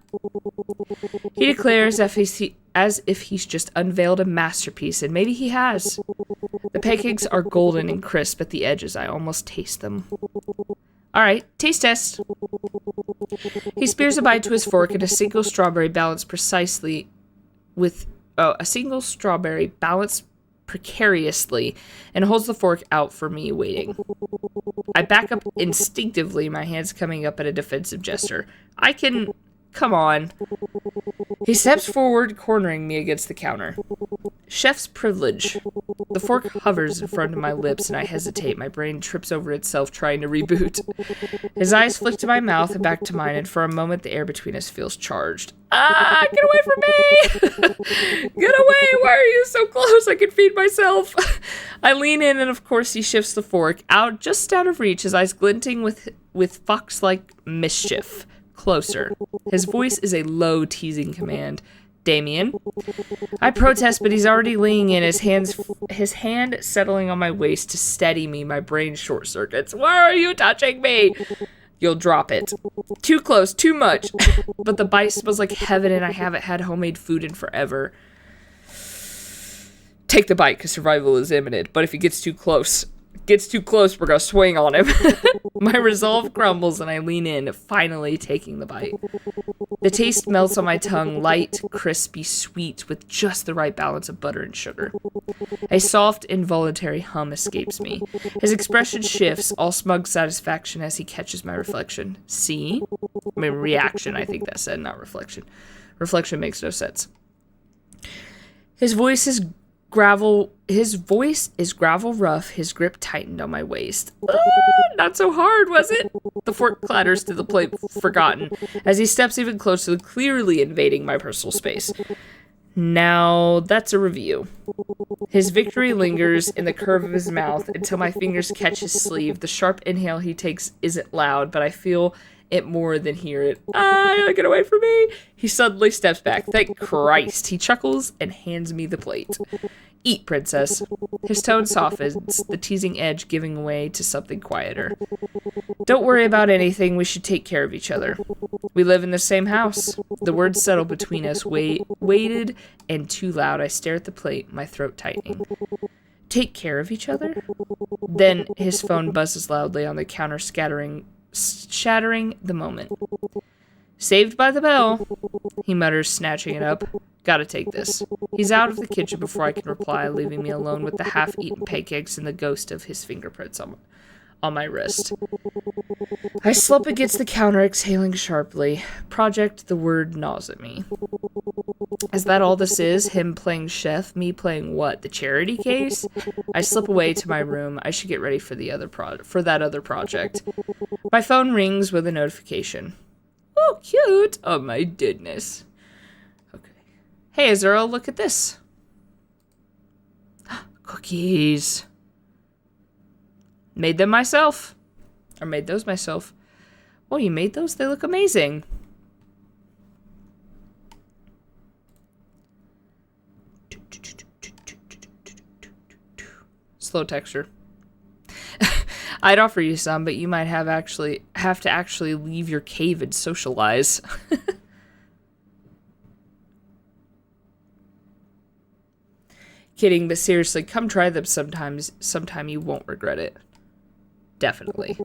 He declares as if he's just unveiled a masterpiece, and maybe he has. The pancakes are golden and crisp at the edges. I almost taste them. All right, taste test. He spears a bite to his fork, and a single strawberry balanced precariously, and holds the fork out for me, waiting. I back up instinctively, my hands coming up at a defensive gesture. Come on. He steps forward, cornering me against the counter. Chef's privilege. The fork hovers in front of my lips, and I hesitate. My brain trips over itself, trying to reboot. His eyes flick to my mouth and back to mine, and for a moment the air between us feels charged. Ah, get away from me! Get away! Why are you so close? I can feed myself. I lean in, and of course he shifts the fork just out of reach, his eyes glinting with fox-like mischief. Closer. His voice is a low, teasing command. Damien. I protest, but he's already leaning in, his hand settling on my waist to steady me. My brain short circuits. Why are you touching me? You'll drop it. Too close, too much. But the bite smells like heaven, and I haven't had homemade food in forever. Take the bite, because survival is imminent. But if he gets too close, we're gonna swing on him. My resolve crumbles and I lean in, finally taking the bite. The taste melts on my tongue, light, crispy, sweet, with just the right balance of butter and sugar. A soft, involuntary hum escapes me. His expression shifts, all smug satisfaction as he catches my reflection. See? I mean, reaction, I think that said, not reflection. Reflection makes no sense. His voice is gravel rough, his grip tightened on my waist. Not so hard, was it? The fork clatters to the plate, forgotten, as he steps even closer, clearly invading my personal space. Now, that's a review. His victory lingers in the curve of his mouth until my fingers catch his sleeve. The sharp inhale he takes isn't loud, but I feel it more than hear it. Get away from me! He suddenly steps back. Thank Christ. He chuckles and hands me the plate. Eat, princess. His tone softens, the teasing edge giving way to something quieter. Don't worry about anything. We should take care of each other. We live in the same house. The words settle between us, weighted and too loud. I stare at the plate, my throat tightening. Take care of each other? Then his phone buzzes loudly on the counter, shattering the moment. Saved by the bell, he mutters, snatching it up. Gotta take this. He's out of the kitchen before I can reply, leaving me alone with the half-eaten pancakes and the ghost of his fingerprints on on my wrist. I slump against the counter, exhaling sharply. Project, the word gnaws at me. Is that all this is? Him playing chef? Me playing what? The charity case? I slip away to my room. I should get ready for that other project. My phone rings with a notification. Oh, cute! Oh my goodness. Okay. Hey, Azura, look at this. Cookies. Made them myself. Or made those myself. Oh, you made those? They look amazing. Slow texture. I'd offer you some, but you might have to actually leave your cave and socialize. Kidding, but seriously, come try them sometime you won't regret it. Definitely.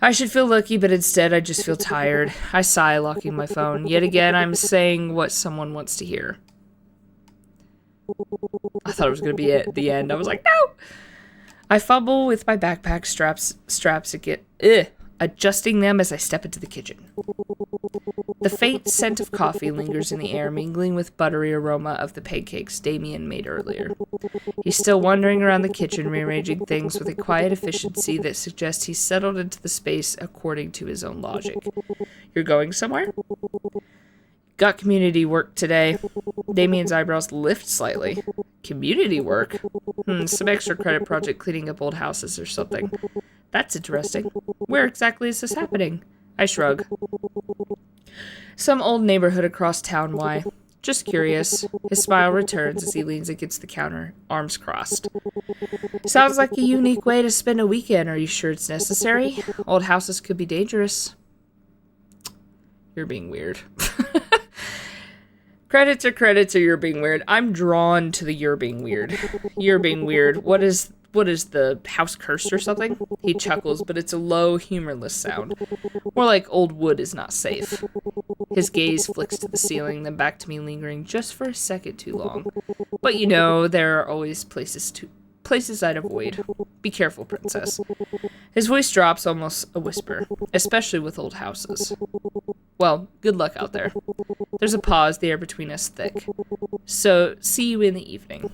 I should feel lucky, but instead I just feel tired. I sigh, locking my phone. Yet again, I'm saying what someone wants to hear. I thought it was going to be at the end. I was like, no! I fumble with my backpack straps again, adjusting them as I step into the kitchen. The faint scent of coffee lingers in the air, mingling with buttery aroma of the pancakes Damien made earlier. He's still wandering around the kitchen, rearranging things with a quiet efficiency that suggests he's settled into the space according to his own logic. You're going somewhere? Got community work today. Damien's eyebrows lift slightly. Community work? Some extra credit project cleaning up old houses or something. That's interesting. Where exactly is this happening? I shrug. Some old neighborhood across town, why? Just curious. His smile returns as he leans against the counter, arms crossed. Sounds like a unique way to spend a weekend. Are you sure it's necessary? Old houses could be dangerous. You're being weird. Credits or you're being weird. I'm drawn to the you're being weird. You're being weird. What is the house cursed or something? He chuckles, but it's a low, humorless sound. More like old wood is not safe. His gaze flicks to the ceiling, then back to me, lingering just for a second too long. But you know, there are always places I'd avoid. Be careful, princess. His voice drops, almost a whisper, especially with old houses. Well, good luck out there. There's a pause, the air between us thick. So, see you in the evening.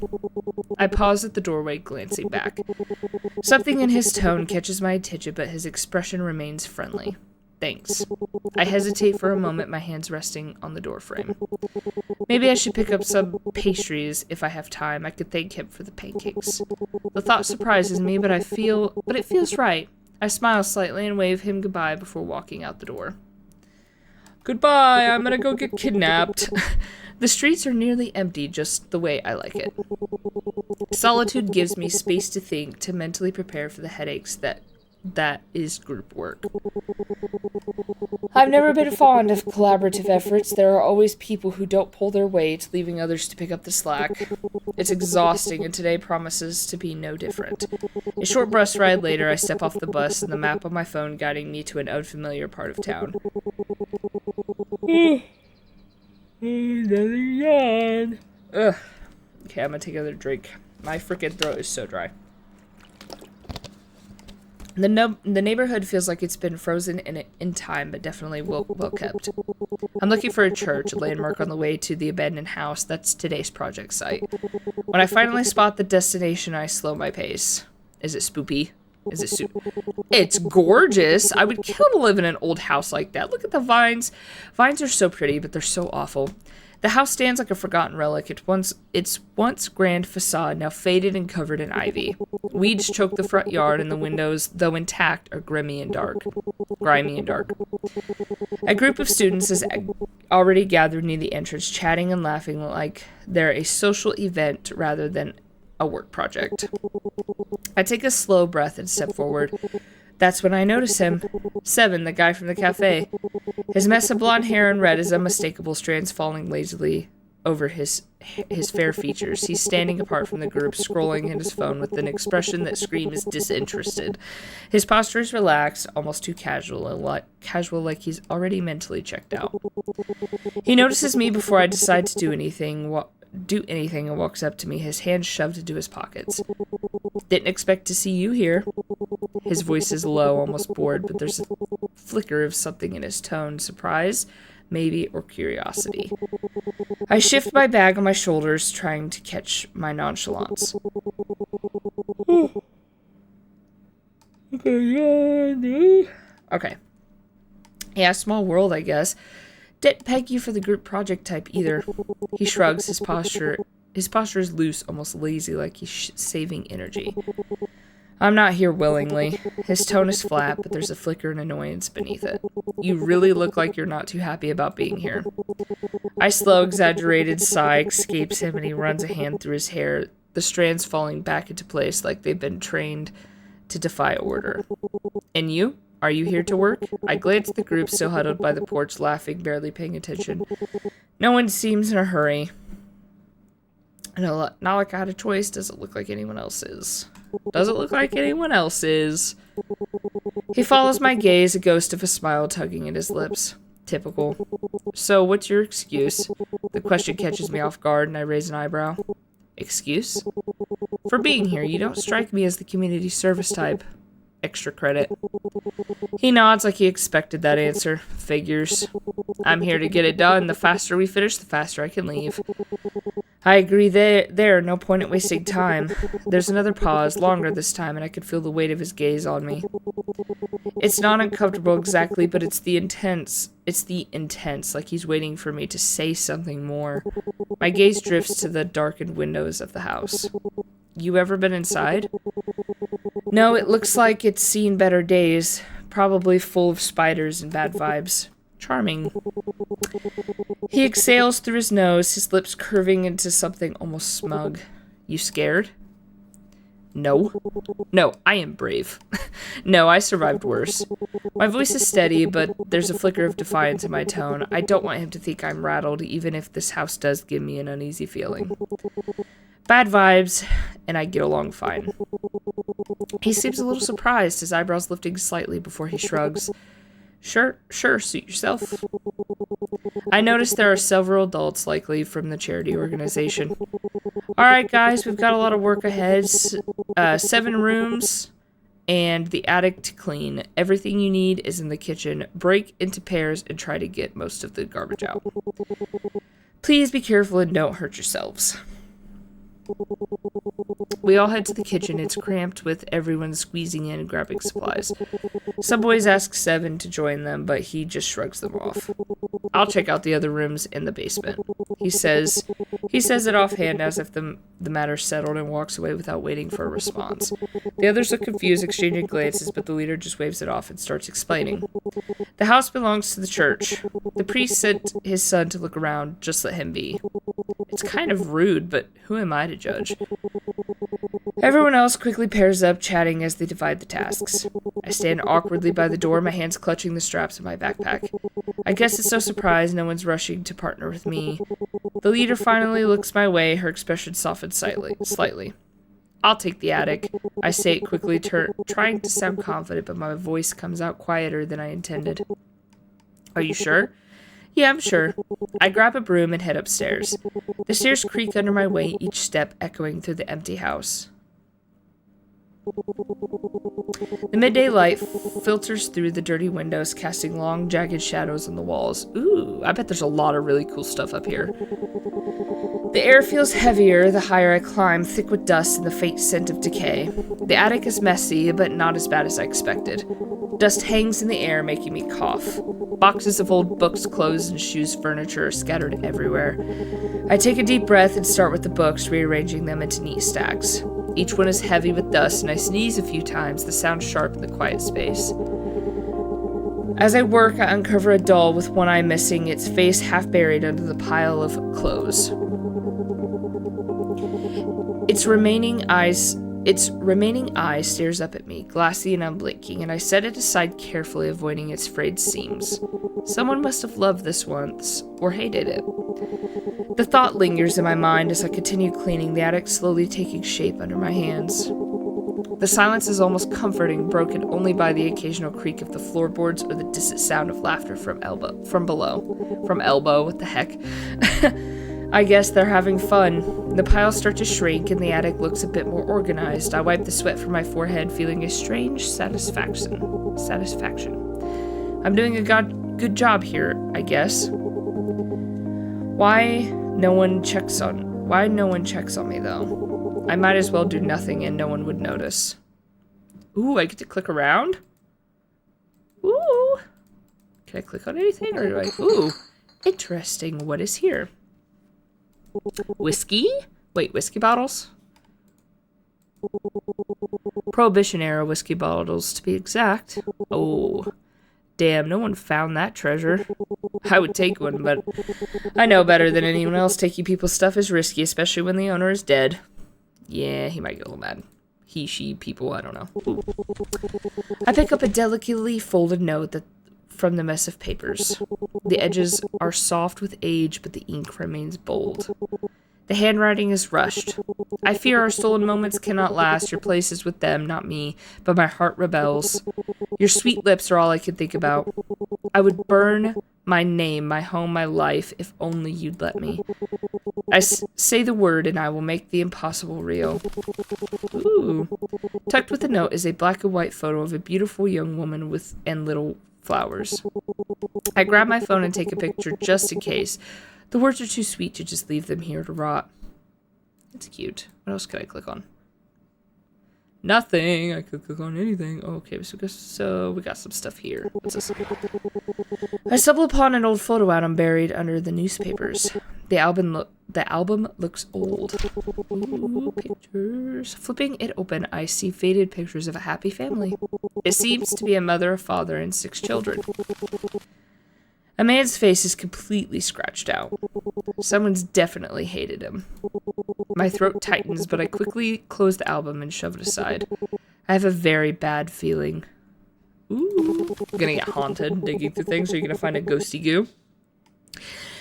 I pause at the doorway, glancing back. Something in his tone catches my attention, but his expression remains friendly. Thanks. I hesitate for a moment, my hands resting on the doorframe. Maybe I should pick up some pastries if I have time. I could thank him for the pancakes. The thought surprises me, but it feels right. I smile slightly and wave him goodbye before walking out the door. Goodbye, I'm gonna go get kidnapped. The streets are nearly empty, just the way I like it. Solitude gives me space to think, to mentally prepare for the headaches that is group work. I've never been fond of collaborative efforts. There are always people who don't pull their weight, leaving others to pick up the slack. It's exhausting, and today promises to be no different. A short bus ride later, I step off the bus and the map on my phone guiding me to an unfamiliar part of town. Another yawn. Ugh. Okay, I'm gonna take another drink. My freaking throat is so dry. The neighborhood feels like it's been frozen in time, but definitely well kept. I'm looking for a church, a landmark on the way to the abandoned house. That's today's project site. When I finally spot the destination, I slow my pace. Is it spoopy? It's gorgeous. I would kill to live in an old house like that. Look at the vines. Vines are so pretty, but they're so awful. The house stands like a forgotten relic. Its once grand facade, now faded and covered in ivy. Weeds choke the front yard, and the windows, though intact, are grimy and dark. A group of students is already gathered near the entrance, chatting and laughing like they're a social event rather than a work project. I take a slow breath and step forward. That's when I notice him. Seven, the guy from the cafe. His mess of blonde hair and red is unmistakable, strands falling lazily over his fair features. He's standing apart from the group, scrolling in his phone with an expression that screams disinterested. His posture is relaxed, almost too casual like he's already mentally checked out. He notices me before I decide to do anything, do anything and walks up to me, his hands shoved into his pockets. Didn't expect to see you here. His voice is low, almost bored, but there's a flicker of something in his tone. Surprise, maybe, or curiosity. I shift my bag on my shoulders, trying to catch my nonchalance. Okay. Yeah, small world, I guess. Didn't peg you for the group project type either. He shrugs, his posture is loose, almost lazy, like he's saving energy. I'm not here willingly. His tone is flat, but there's a flicker of annoyance beneath it. You really look like you're not too happy about being here. A slow, exaggerated sigh escapes him, and he runs a hand through his hair, the strands falling back into place like they've been trained to defy order. And you? Are you here to work? I glance at the group still huddled by the porch, laughing, barely paying attention. No one seems in a hurry. No, not like I had a choice. Doesn't look like anyone else is. Doesn't look like anyone else is. He follows my gaze, a ghost of a smile tugging at his lips. Typical. So, what's your excuse? The question catches me off guard, and I raise an eyebrow. Excuse? For being here, you don't strike me as the community service type. Extra credit. He nods like he expected that answer. Figures. I'm here to get it done. The faster we finish, the faster I can leave. I agree there. No point in wasting time. There's another pause, longer this time, and I could feel the weight of his gaze on me. It's not uncomfortable exactly, but it's the intense, like he's waiting for me to say something more. My gaze drifts to the darkened windows of the house. You ever been inside? No, it looks like it's seen better days. Probably full of spiders and bad vibes. Charming. He exhales through his nose, his lips curving into something almost smug. You scared? No. No, I am brave. No, I survived worse. My voice is steady, but there's a flicker of defiance in my tone. I don't want him to think I'm rattled, even if this house does give me an uneasy feeling. Bad vibes, and I get along fine. He seems a little surprised, his eyebrows lifting slightly before he shrugs. Sure, suit yourself. I notice there are several adults, likely from the charity organization. Alright guys, we've got a lot of work ahead. 7 rooms, and the attic to clean. Everything you need is in the kitchen. Break into pairs and try to get most of the garbage out. Please be careful and don't hurt yourselves. We all head to the kitchen. It's cramped with everyone squeezing in and grabbing supplies. Some boys ask Seven to join them, but he just shrugs them off. I'll check out the other rooms in the basement. He says it offhand as if the matter's settled and walks away without waiting for a response. The others look confused, exchanging glances, but the leader just waves it off and starts explaining. The house belongs to the church. The priest sent his son to look around. Just let him be. It's kind of rude, but who am I to judge? Everyone else quickly pairs up, chatting as they divide the tasks. I stand awkwardly by the door, my hands clutching the straps of my backpack. I guess it's no surprise no one's rushing to partner with me. The leader finally looks my way, her expression softens slightly. I'll take the attic. I say it quickly, trying to sound confident, but my voice comes out quieter than I intended. Are you sure? Yeah, I'm sure. I grab a broom and head upstairs. The stairs creak under my weight, each step echoing through the empty house. The midday light filters through the dirty windows, casting long, jagged shadows on the walls. Ooh, I bet there's a lot of really cool stuff up here. The air feels heavier the higher I climb, thick with dust and the faint scent of decay. The attic is messy, but not as bad as I expected. Dust hangs in the air, making me cough. Boxes of old books, clothes, and shoes furniture are scattered everywhere. I take a deep breath and start with the books, rearranging them into neat stacks. Each one is heavy with dust, and I sneeze a few times, the sound sharp in the quiet space. As I work, I uncover a doll with one eye missing, its face half buried under the pile of clothes. Its remaining eye stares up at me, glassy and unblinking, and I set it aside carefully, avoiding its frayed seams. Someone must have loved this once, or hated it. The thought lingers in my mind as I continue cleaning, the attic slowly taking shape under my hands. The silence is almost comforting, broken only by the occasional creak of the floorboards or the distant sound of laughter from below. From elbow, what the heck? I guess they're having fun. The piles start to shrink and the attic looks a bit more organized. I wipe the sweat from my forehead, feeling a strange satisfaction. I'm doing a good job here, I guess. Why no one checks on me, though? I might as well do nothing and no one would notice. Ooh, I get to click around? Ooh. Can I click on anything? Or do I... Ooh. Interesting. What is here? Whiskey? Wait, whiskey bottles? Prohibition era whiskey bottles, to be exact. Oh. Damn, no one found that treasure. I would take one, but I know better than anyone else. Taking people's stuff is risky, especially when the owner is dead. Yeah, he might get a little mad. He, she, people, I don't know. Ooh. I pick up a delicately folded note from the mess of papers. The edges are soft with age, but the ink remains bold. The handwriting is rushed. I fear our stolen moments cannot last. Your place is with them, not me, but my heart rebels. Your sweet lips are all I can think about. I would burn my name, my home, my life, if only you'd let me. Say the word and I will make the impossible real. Ooh. Tucked with the note is a black and white photo of a beautiful young woman and little flowers. I grab my phone and take a picture just in case. The words are too sweet to just leave them here to rot. It's cute. What else could I click on? Nothing. I could click on anything. Okay, so we got some stuff here. What's this? I stumble upon an old photo album buried under the newspapers. The album looks old. Ooh, pictures. Flipping it open, I see faded pictures of a happy family. It seems to be a mother, a father, and 6 children. A man's face is completely scratched out. Someone's definitely hated him. My throat tightens, but I quickly close the album and shove it aside. I have a very bad feeling. Ooh. I'm gonna get haunted digging through things. Are you gonna find a ghosty goo?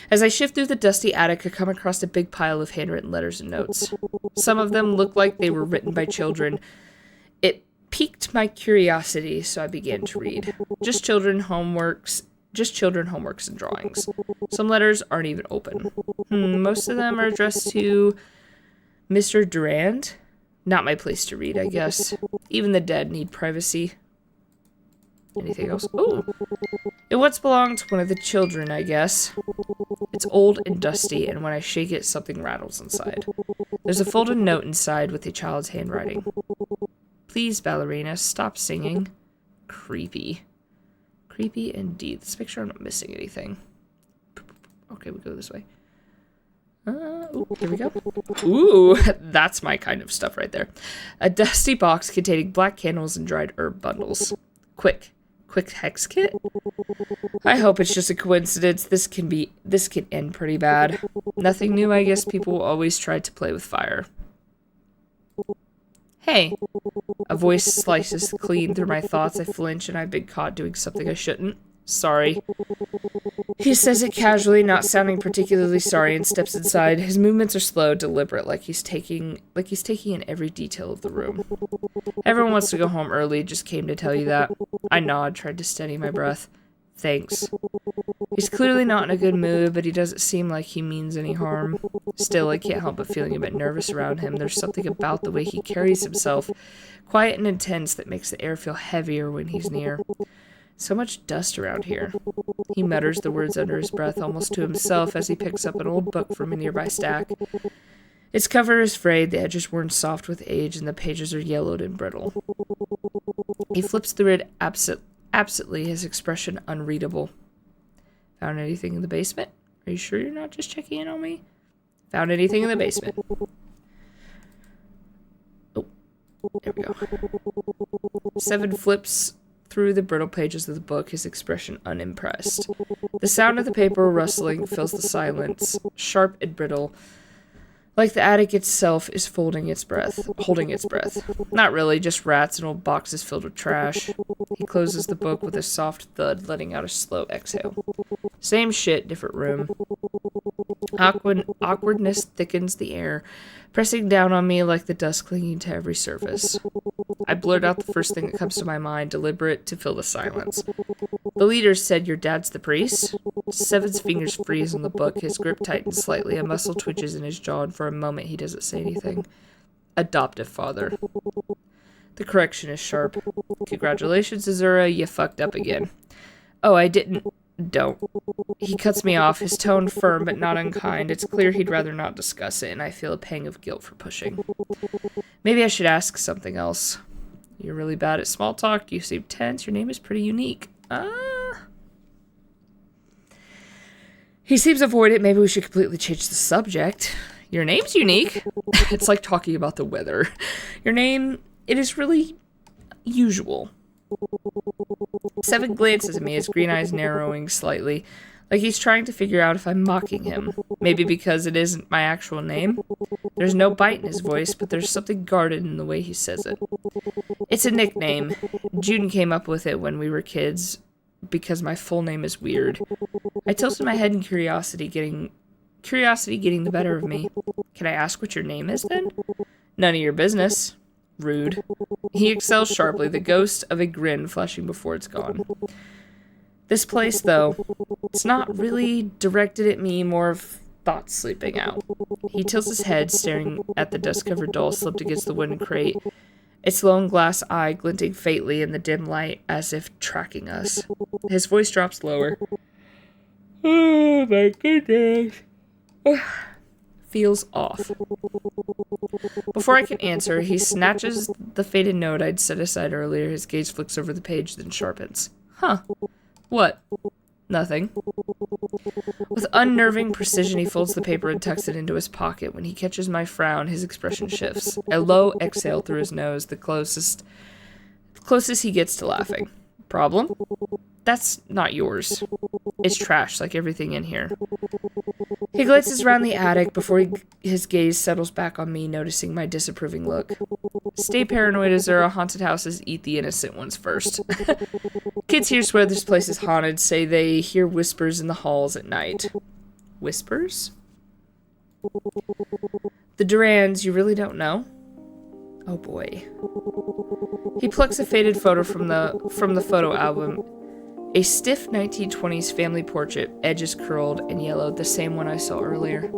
As I shift through the dusty attic, I come across a big pile of handwritten letters and notes. Some of them look like they were written by children. It piqued my curiosity, so I began to read. Just children homeworks and drawings. Some letters aren't even open. Most of them are addressed to Mr. Durand. Not my place to read, I guess. Even the dead need privacy. Anything else? Oh! It once belonged to one of the children, I guess. It's old and dusty, and when I shake it, something rattles inside. There's a folded note inside with a child's handwriting. Please, ballerina, stop singing. Creepy. Creepy indeed. Let's make sure I'm not missing anything. Okay, we go this way. Ooh, here we go. Ooh, that's my kind of stuff right there. A dusty box containing black candles and dried herb bundles. Quick hex kit? I hope it's just a coincidence. This can end pretty bad. Nothing new, I guess people always try to play with fire. Hey. A voice slices clean through my thoughts. I flinch and I've been caught doing something I shouldn't. Sorry. He says it casually, not sounding particularly sorry, and steps inside. His movements are slow, deliberate, like he's taking in every detail of the room. Everyone wants to go home early, just came to tell you that. I nod, tried to steady my breath. Thanks. He's clearly not in a good mood, but he doesn't seem like he means any harm. Still, I can't help but feeling a bit nervous around him. There's something about the way he carries himself, quiet and intense, that makes the air feel heavier when he's near. So much dust around here. He mutters the words under his breath, almost to himself, as he picks up an old book from a nearby stack. Its cover is frayed, the edges worn soft with age, and the pages are yellowed and brittle. He flips through it absently, his expression unreadable. Found anything in the basement? Are you sure you're not just checking in on me? Found anything in the basement? Oh, there we go. 7 flips through the brittle pages of the book, his expression unimpressed. The sound of the paper rustling fills the silence, sharp and brittle, Like the attic itself is holding its breath. Not really, just rats and old boxes filled with trash. He closes the book with a soft thud, letting out a slow exhale. Same shit, different room. Awkwardness thickens the air, pressing down on me like the dust clinging to every surface. I blurt out the first thing that comes to my mind, deliberate to fill the silence. The leader said, "Your dad's the priest?" Seven's fingers freeze on the book, his grip tightens slightly, a muscle twitches in his jaw, and for a moment he doesn't say anything. Adoptive father. The correction is sharp. Congratulations, Azura, you fucked up again. Oh, I didn't. Don't. He cuts me off, his tone firm but not unkind. It's clear he'd rather not discuss it, and I feel a pang of guilt for pushing. Maybe I should ask something else. You're really bad at small talk. You seem tense. Your name is pretty unique. He seems avoidant. Maybe we should completely change the subject. Your name's unique. It's like talking about the weather. Your name, it is really usual. Seven glances at me, his green eyes narrowing slightly, like he's trying to figure out if I'm mocking him. Maybe because it isn't my actual name. There's no bite in his voice, but there's something guarded in the way he says it. It's a nickname. June came up with it when we were kids, because my full name is weird. I tilted my head in curiosity getting the better of me. Can I ask what your name is, then? None of your business. Rude. He exhales sharply, the ghost of a grin flashing before it's gone. This place, though, it's not really directed at me, more of thoughts sleeping out. He tilts his head, staring at the dust-covered doll slipped against the wooden crate, its lone glass eye glinting faintly in the dim light as if tracking us. His voice drops lower. Oh my goodness. Feels off. Before I can answer, he snatches the faded note I'd set aside earlier. His gaze flicks over the page, then sharpens. Huh. What? Nothing. With unnerving precision, he folds the paper and tucks it into his pocket. When he catches my frown, his expression shifts. A low exhale through his nose, the closest he gets to laughing. Problem? That's not yours. It's trash, like everything in here. He glances around the attic before his gaze settles back on me, noticing my disapproving look. Stay paranoid, Azura. Haunted houses eat the innocent ones first. Kids here swear this place is haunted, say they hear whispers in the halls at night. Whispers? The Durans, you really don't know? Oh boy. He plucks a faded photo from the photo album. A stiff 1920s family portrait, edges curled and yellowed, the same one I saw earlier.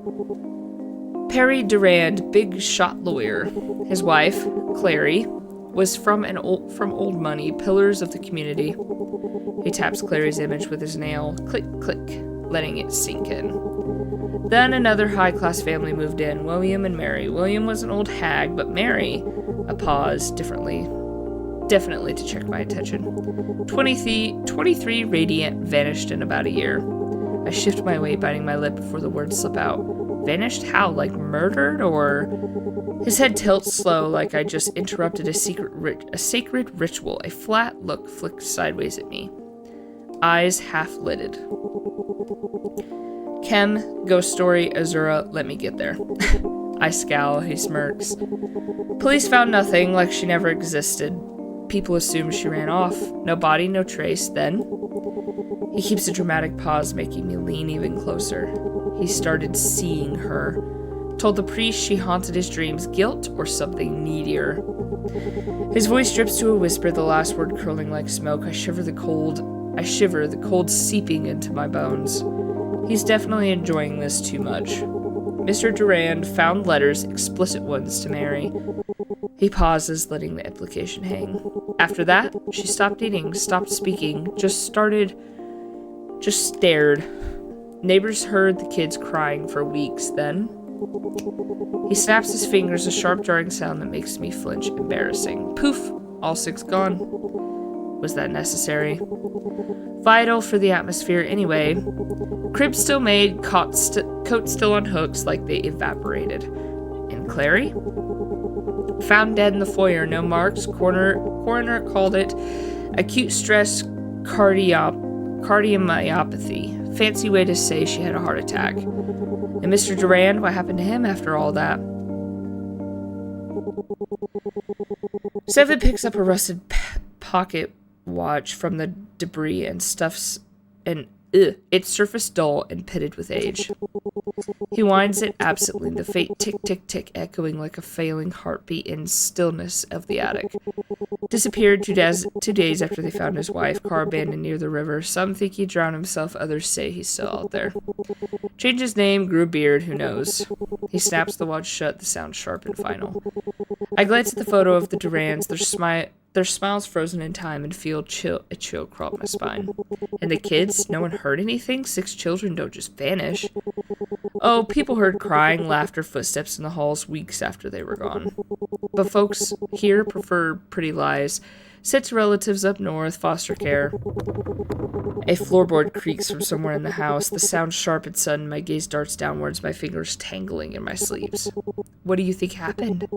Perry Durand, big shot lawyer. His wife, Clary, was from old money, pillars of the community. He taps Clary's image with his nail, click, click, letting it sink in. Then another high-class family moved in, William and Mary. William was an old hag, but Mary, a pause, definitely to check my attention. 23 radiant, vanished in about a year. I shift my weight, biting my lip before the words slip out. Vanished how? Like murdered? Or... His head tilts slow, like I just interrupted a sacred ritual. A flat look flicked sideways at me. Eyes half-lidded. Chem, ghost story, Azura, let me get there. I scowl, he smirks. Police found nothing, like she never existed. People assumed she ran off. No body, no trace. Then, he keeps a dramatic pause, making me lean even closer. He started seeing her. Told the priest she haunted his dreams. Guilt or something needier. His voice drips to a whisper, the last word curling like smoke. I shiver, the cold seeping into my bones. He's definitely enjoying this too much. Mr. Durand found letters, explicit ones, to Mary. He pauses, letting the implication hang. After that, she stopped eating, stopped speaking, just stared. Neighbors heard the kids crying for weeks. Then, he snaps his fingers, a sharp jarring sound that makes me flinch, embarrassing. Poof! All 6 gone. Was that necessary? Vital for the atmosphere anyway. Crib still made, coat still on hooks, like they evaporated. And Clary? Found dead in the foyer, no marks. Coroner called it acute stress cardiomyopathy. Fancy way to say she had a heart attack. And Mr. Durand, what happened to him after all that? Seven picks up a rusted pocket watch from the debris and stuffs its surface dull and pitted with age. He winds it absently, the faint tick-tick-tick echoing like a failing heartbeat in stillness of the attic. Disappeared 2 days after they found his wife, car abandoned near the river. Some think he drowned himself, others say he's still out there. Changed his name, grew a beard, who knows. He snaps the watch shut, the sound sharp and final. I glance at the photo of the Durands, their smiles frozen in time, and feel a chill crawl up my spine. And the kids? No one heard anything? 6 children don't just vanish. Oh, people heard crying, laughter, footsteps in the halls weeks after they were gone. But folks here prefer pretty lies. Sits relatives up north, foster care. A floorboard creaks from somewhere in the house. The sound sharp and sudden. My gaze darts downwards, my fingers tangling in my sleeves. What do you think happened?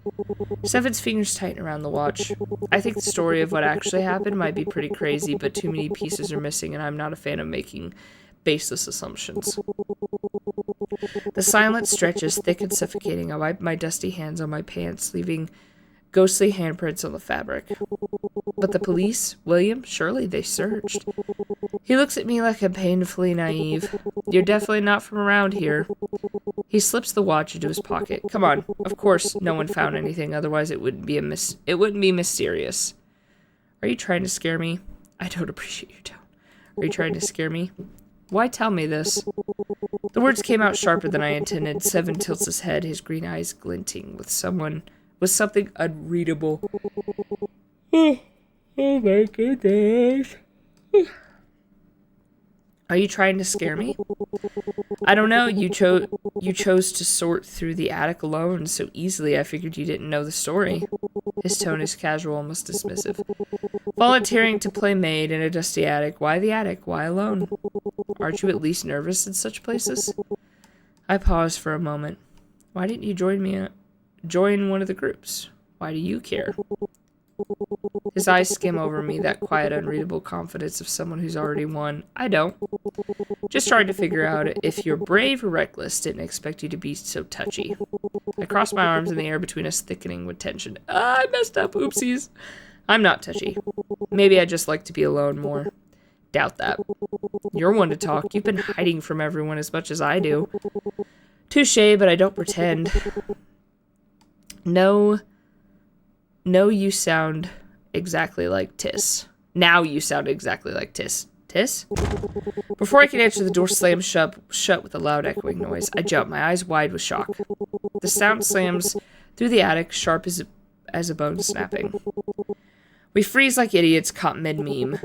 Seven's fingers tighten around the watch. I think the story of what actually happened might be pretty crazy, but too many pieces are missing, and I'm not a fan of making baseless assumptions. The silence stretches, thick and suffocating. I wipe my dusty hands on my pants, leaving ghostly handprints on the fabric. But the police? William? Surely they searched. He looks at me like I'm painfully naive. You're definitely not from around here. He slips the watch into his pocket. Come on. Of course, no one found anything. Otherwise, it wouldn't be mysterious. Are you trying to scare me? I don't appreciate your tone. Are you trying to scare me? Why tell me this? The words came out sharper than I intended. Seven tilts his head, his green eyes glinting with something unreadable. Oh my goodness. Are you trying to scare me? I don't know. You chose to sort through the attic alone so easily. I figured you didn't know the story. His tone is casual, almost dismissive. Volunteering to play maid in a dusty attic. Why the attic? Why alone? Aren't you at least nervous in such places? I paused for a moment. Why didn't you join one of the groups? Why do you care? His eyes skim over me, that quiet, unreadable confidence of someone who's already won. I don't. Just trying to figure out if you're brave or reckless. Didn't expect you to be so touchy. I crossed my arms in the air between us, thickening with tension. I messed up. Oopsies. I'm not touchy. Maybe I just like to be alone more. Doubt that. You're one to talk. You've been hiding from everyone as much as I do. Touché, but I don't pretend. No, you sound exactly like Tiss. Now you sound exactly like Tiss. Tiss? Before I could answer, the door slammed shut with a loud echoing noise. I jumped, my eyes wide with shock. The sound slams through the attic, sharp as a bone snapping. We freeze like idiots caught mid-meme.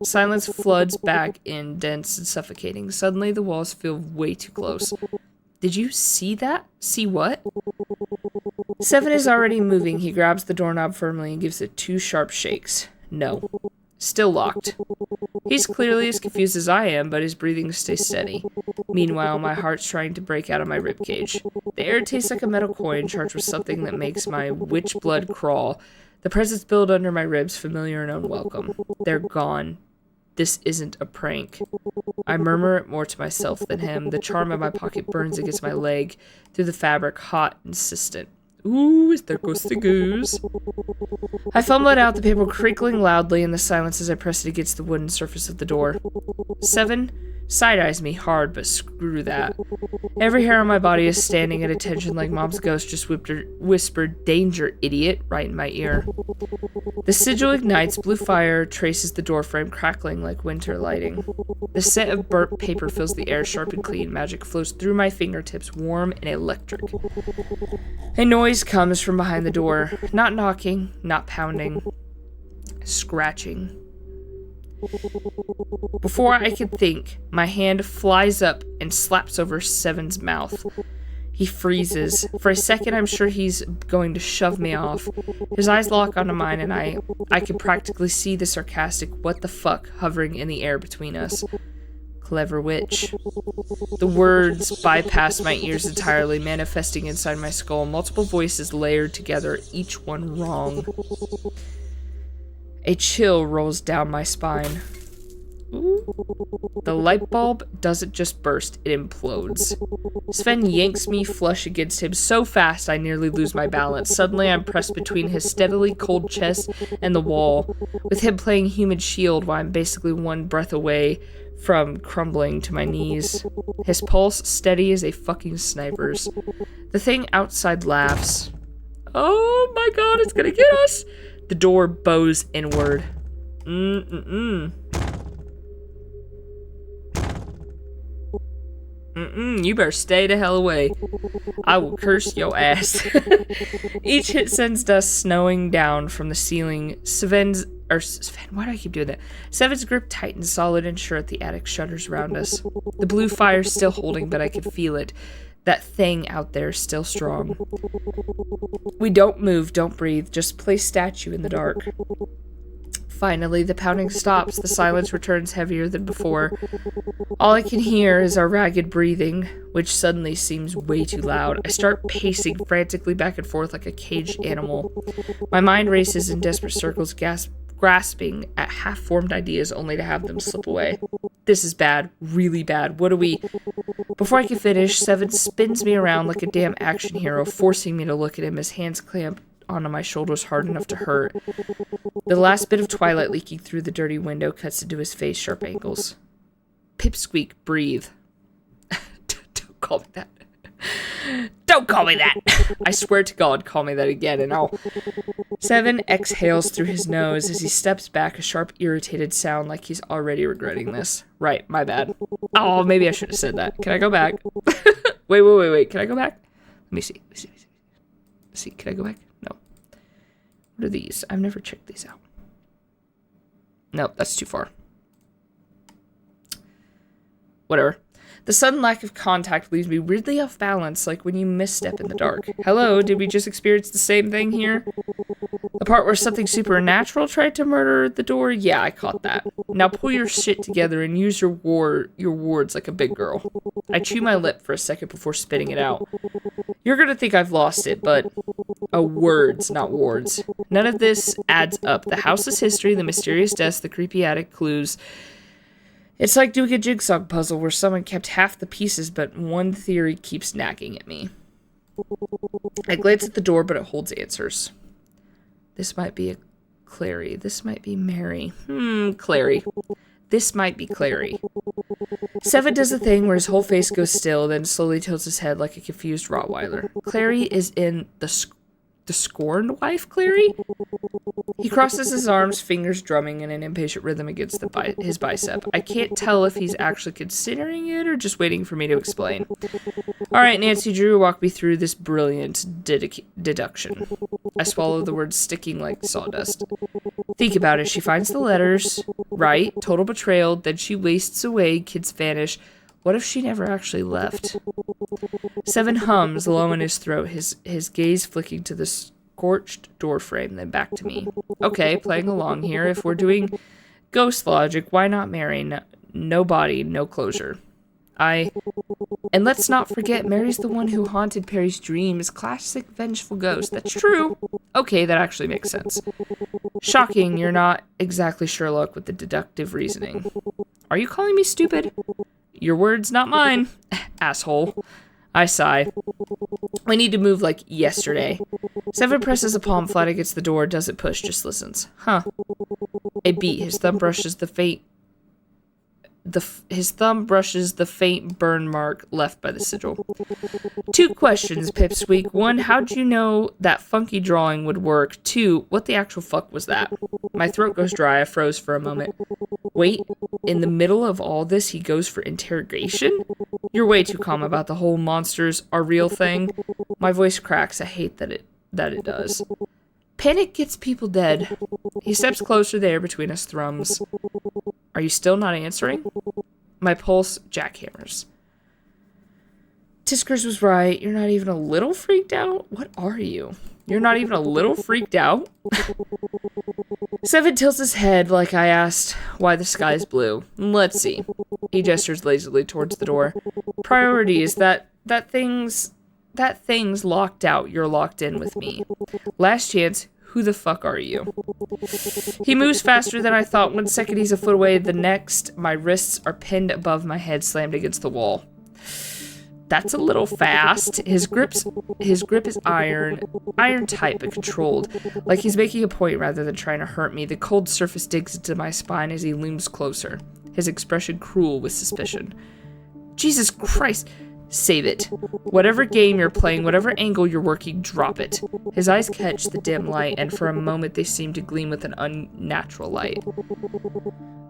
Silence floods back in, dense and suffocating. Suddenly, the walls feel way too close. Did you see that? See what? Seven is already moving. He grabs the doorknob firmly and gives it 2 sharp shakes. No. Still locked. He's clearly as confused as I am, but his breathing stays steady. Meanwhile, my heart's trying to break out of my ribcage. The air tastes like a metal coin charged with something that makes my witch blood crawl. The presence build under my ribs, familiar and unwelcome. They're gone. This isn't a prank. I murmur it more to myself than him. The charm of my pocket burns against my leg, through the fabric, hot, insistent. Ooh, there goes the goose. I fumble it out, the paper crinkling loudly in the silence as I press it against the wooden surface of the door. Seven side-eyes me hard, but screw that. Every hair on my body is standing at attention like Mom's ghost just whispered, "Danger, idiot," right in my ear. The sigil ignites, blue fire traces the doorframe, crackling like winter lighting. The scent of burnt paper fills the air, sharp and clean. Magic flows through my fingertips, warm and electric. A noise comes from behind the door. Not knocking, not pounding. Scratching. Before I can think, my hand flies up and slaps over Seven's mouth. He freezes. For a second, I'm sure he's going to shove me off. His eyes lock onto mine, and I can practically see the sarcastic "what the fuck" hovering in the air between us. Clever witch. The words bypass my ears entirely, manifesting inside my skull. Multiple voices layered together, each one wrong. A chill rolls down my spine. Ooh. The light bulb doesn't just burst, it implodes. Sven yanks me flush against him so fast I nearly lose my balance. Suddenly I'm pressed between his steadily cold chest and the wall, with him playing human shield while I'm basically one breath away from crumbling to my knees. His pulse steady as a fucking sniper's. The thing outside laughs. Oh my god, it's gonna get us! The door bows inward. You better stay the hell away. I will curse your ass. Each hit sends dust snowing down from the ceiling. Sven, why do I keep doing that? Seven's grip tightens solid and sure at the attic shutters around us. The blue fire's still holding, but I can feel it. That thing out there is still strong. We don't move, don't breathe, just play statue in the dark. Finally, the pounding stops. The silence returns heavier than before. All I can hear is our ragged breathing, which suddenly seems way too loud. I start pacing frantically back and forth like a caged animal. My mind races in desperate circles, grasping at half-formed ideas only to have them slip away. This is bad, really bad. What do we... Before I can finish, Seven spins me around like a damn action hero, forcing me to look at him, his hands clamped onto my shoulders hard enough to hurt. The last bit of twilight leaking through the dirty window cuts into his face, sharp angles. Pipsqueak, breathe. Don't call me that. Don't call me that! I swear to God, call me that again and I'll... Seven exhales through his nose as he steps back, a sharp, irritated sound like he's already regretting this. Right, my bad. Oh, maybe I should have said that. Can I go back? Wait. Can I go back? Let me see. See, can I go back? No. What are these? I've never checked these out. Nope, that's too far. Whatever. The sudden lack of contact leaves me weirdly off balance, like when you misstep in the dark. Hello, did we just experience the same thing here? The part where something supernatural tried to murder the door? Yeah, I caught that. Now pull your shit together and use your words like a big girl. I chew my lip for a second before spitting it out. You're gonna think I've lost it, but... words, not wards. None of this adds up. The house's history, the mysterious deaths, the creepy attic clues... It's like doing a jigsaw puzzle where someone kept half the pieces, but one theory keeps nagging at me. I glance at the door, but it holds answers. This might be a Clary. This might be Mary. Clary. This might be Clary. Seven does a thing where his whole face goes still, then slowly tilts his head like a confused Rottweiler. Clary is in the scorned wife, Clary? He crosses his arms, fingers drumming in an impatient rhythm against his bicep. I can't tell if he's actually considering it or just waiting for me to explain. All right, Nancy Drew, walk me through this brilliant deduction. I swallow the words sticking like sawdust. Think about it. She finds the letters, right? Total betrayal. Then she wastes away. Kids vanish. What if she never actually left? Seven hums low in his throat, his gaze flicking to the scorched doorframe, then back to me. Okay, playing along here. If we're doing ghost logic, why not Mary? No body, no closure. And let's not forget, Mary's the one who haunted Perry's dreams. Classic vengeful ghost. That's true. Okay, that actually makes sense. Shocking, you're not exactly Sherlock with the deductive reasoning. Are you calling me stupid? Your words, not mine. Asshole. I sigh. We need to move like yesterday. Seven presses a palm flat against the door, doesn't push, just listens. Huh. A beat. His thumb brushes the faint burn mark left by the sigil. 2 questions, Pipsqueak. 1, how'd you know that funky drawing would work? 2, what the actual fuck was that? My throat goes dry. I froze for a moment. Wait, in the middle of all this, he goes for interrogation? You're way too calm about the whole monsters are real thing. My voice cracks. I hate that it does. Panic gets people dead. He steps closer there between us thrums. Are you still not answering? My pulse jackhammers. Tiskers was right. You're not even a little freaked out? What are you? You're not even a little freaked out? Seven tilts his head like I asked why the sky's blue. Let's see. He gestures lazily towards the door. Priority is that thing's locked out. You're locked in with me. Last chance, Who the fuck are you? He moves faster than I thought. 1 second he's a foot away. The next, my wrists are pinned above my head, slammed against the wall. That's a little fast. His grip is iron tight but controlled. Like he's making a point rather than trying to hurt me. The cold surface digs into my spine as he looms closer. His expression cruel with suspicion. Jesus Christ. Save it. Whatever game you're playing, whatever angle you're working, drop it. His eyes catch the dim light, and for a moment they seem to gleam with an unnatural light.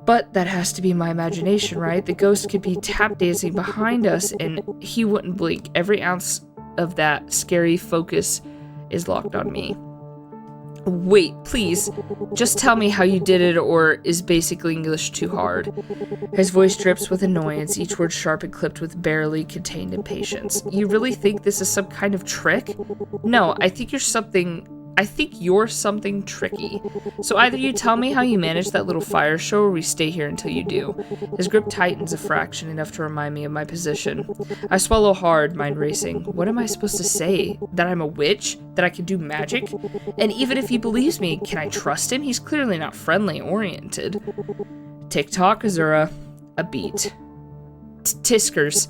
But that has to be my imagination, right? The ghost could be tap dancing behind us, and he wouldn't blink. Every ounce of that scary focus is locked on me. Wait, please, just tell me how you did it, or is basic English too hard? His voice drips with annoyance, each word sharp and clipped with barely contained impatience. You really think this is some kind of trick? No, I think you're something tricky. So either you tell me how you managed that little fire show, or we stay here until you do. His grip tightens a fraction, enough to remind me of my position. I swallow hard, mind racing. What am I supposed to say? That I'm a witch? That I can do magic? And even if he believes me, can I trust him? He's clearly not friendly-oriented. Tick-tock, Azura. A beat. Tiskers.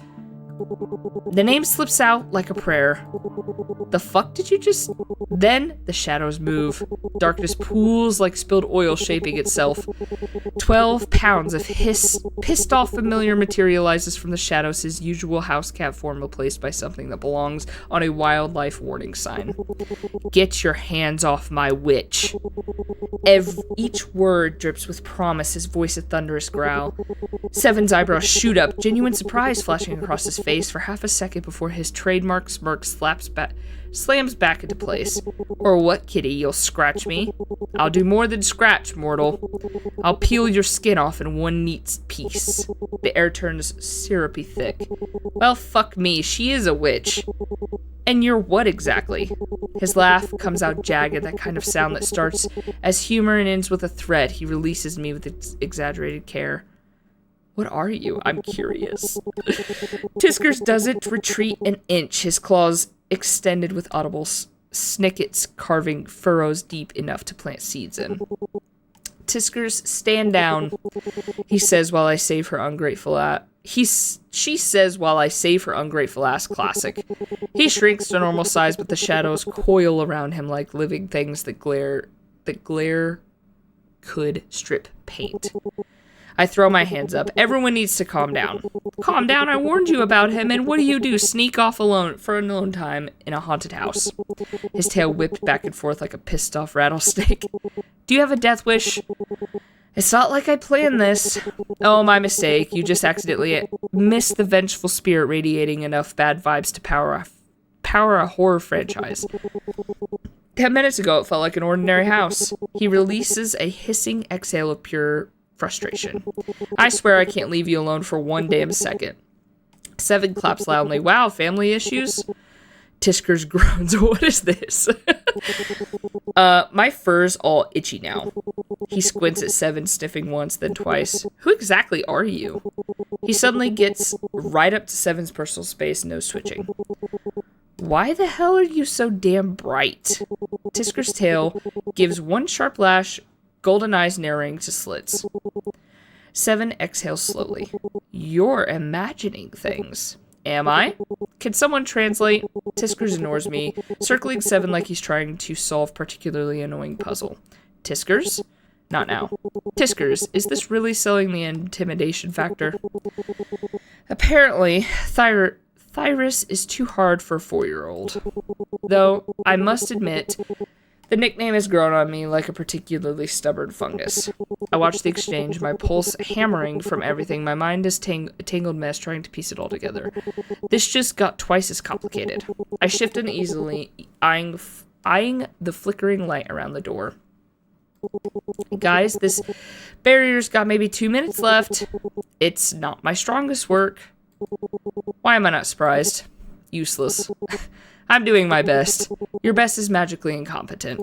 The name slips out like a prayer. The fuck did you just... Then the shadows move. Darkness pools like spilled oil, shaping itself. 12 pounds of pissed off familiar materializes from the shadows, his usual house cat form replaced by something that belongs on a wildlife warning sign. Get your hands off my witch. Each word drips with promise, his voice a thunderous growl. Seven's eyebrows shoot up, genuine surprise flashing across his face for half a second before his trademark smirk slams back into place. Or what, kitty? You'll scratch me? I'll do more than scratch, mortal. I'll peel your skin off in one neat piece. The air turns syrupy thick. Well, fuck me, she is a witch. And you're what exactly? His laugh comes out jagged, that kind of sound that starts as humor and ends with a threat. He releases me with exaggerated care. What are you? I'm curious. Tiskers doesn't retreat an inch, his claws extended with audible snickets, carving furrows deep enough to plant seeds in. Tiskers, stand down, he says while I save her ungrateful ass. She says while I save her ungrateful ass. Classic. He shrinks to normal size, but the shadows coil around him like living things that glare could strip paint. I throw my hands up. Everyone needs to calm down. Calm down, I warned you about him, and what do? Sneak off alone for a lone time in a haunted house. His tail whipped back and forth like a pissed off rattlesnake. Do you have a death wish? It's not like I planned this. Oh, my mistake. You just accidentally missed the vengeful spirit radiating enough bad vibes to power a horror franchise. 10 minutes ago, it felt like an ordinary house. He releases a hissing exhale of pure frustration. I swear I can't leave you alone for one damn second. Seven claps loudly. Wow, family issues? Tiskers groans. What is this? My fur's all itchy now. He squints at Seven, sniffing once, then twice. Who exactly are you? He suddenly gets right up to Seven's personal space, no switching. Why the hell are you so damn bright? Tisker's tail gives one sharp lash, golden eyes narrowing to slits. Seven exhales slowly. You're imagining things. Am I? Can someone translate? Tiskers ignores me, circling Seven like he's trying to solve particularly annoying puzzle. Tiskers? Not now. Tiskers, is this really selling the intimidation factor? Apparently, Thyrus is too hard for a 4-year-old. Though, I must admit, the nickname has grown on me like a particularly stubborn fungus. I watch the exchange, my pulse hammering from everything, my mind is a tangled mess trying to piece it all together. This just got twice as complicated. I shift uneasily, eyeing the flickering light around the door. Guys, this barrier's got maybe 2 minutes left. It's not my strongest work. Why am I not surprised? Useless. I'm doing my best. Your best is magically incompetent.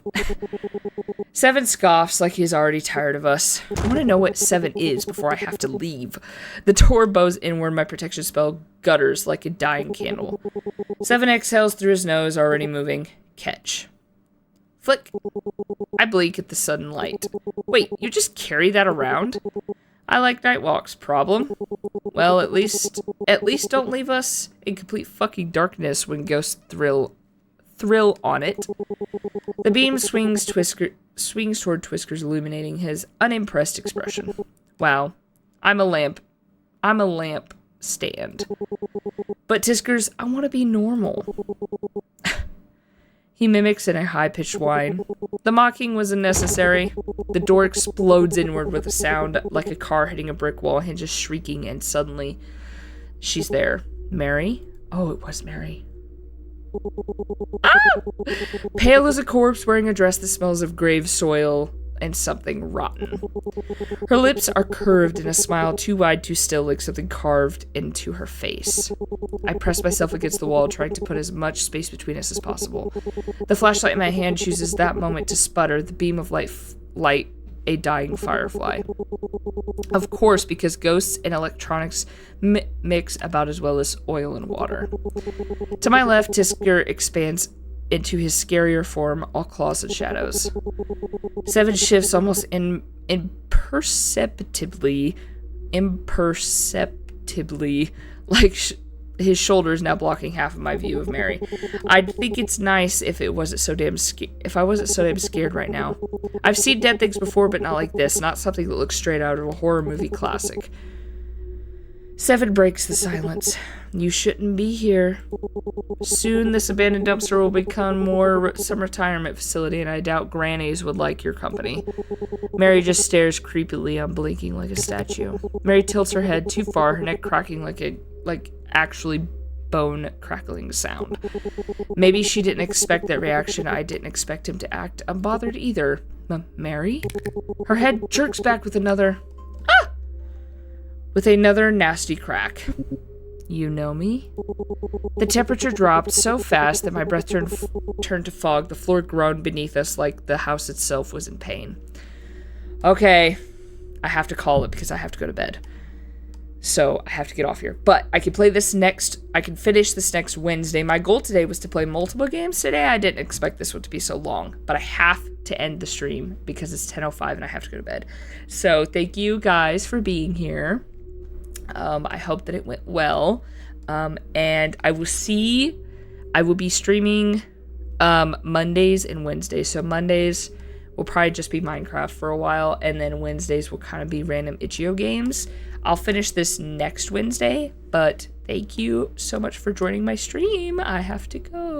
Seven scoffs like he's already tired of us. I want to know what Seven is before I have to leave. The door bows inward, my protection spell gutters like a dying candle. Seven exhales through his nose, already moving. Catch. Flick. I blink at the sudden light. Wait, you just carry that around? I like night walks. Problem? Well, at least don't leave us in complete fucking darkness when ghosts thrill on it. The beam swings toward Twisker's, illuminating his unimpressed expression. Wow, I'm a lamp stand. But Tisker's, I want to be normal. He mimics in a high-pitched whine. The mocking was unnecessary. The door explodes inward with a sound like a car hitting a brick wall, hinges shrieking, and suddenly she's there. Mary? Oh, it was Mary. Ah! Pale as a corpse, wearing a dress that smells of grave soil and something rotten. Her lips are curved in a smile too wide, too still, like something carved into her face. I press myself against the wall, trying to put as much space between us as possible. The flashlight in my hand chooses that moment to sputter, the beam of light a dying firefly. Of course, because ghosts and electronics mix about as well as oil and water. To my left, Tisker expands into his scarier form, all claws and shadows. Seven shifts almost imperceptibly, like his shoulders now blocking half of my view of Mary. I'd think it's nice if I wasn't so damn scared right now. I've seen dead things before, but not like this, not something that looks straight out of a horror movie classic. Seven breaks the silence. You shouldn't be here. Soon this abandoned dumpster will become some retirement facility, and I doubt grannies would like your company. Mary just stares creepily, unblinking like a statue. Mary tilts her head too far, her neck cracking like actually bone crackling sound. Maybe she didn't expect that reaction. I didn't expect him to act unbothered either. Mary? Her head jerks back with another nasty crack. You know me? The temperature dropped so fast that my breath turned to fog. The floor groaned beneath us like the house itself was in pain. Okay, I have to call it because I have to go to bed. So I have to get off here. But I can finish this next Wednesday. My goal today was to play multiple games today. I didn't expect this one to be so long. But I have to end the stream because it's 10:05 and I have to go to bed. So thank you guys for being here. I hope that it went well. And I will be streaming Mondays and Wednesdays. So Mondays will probably just be Minecraft for a while, and then Wednesdays will kind of be random Itchio games. I'll finish this next Wednesday, but thank you so much for joining my stream. I have to go.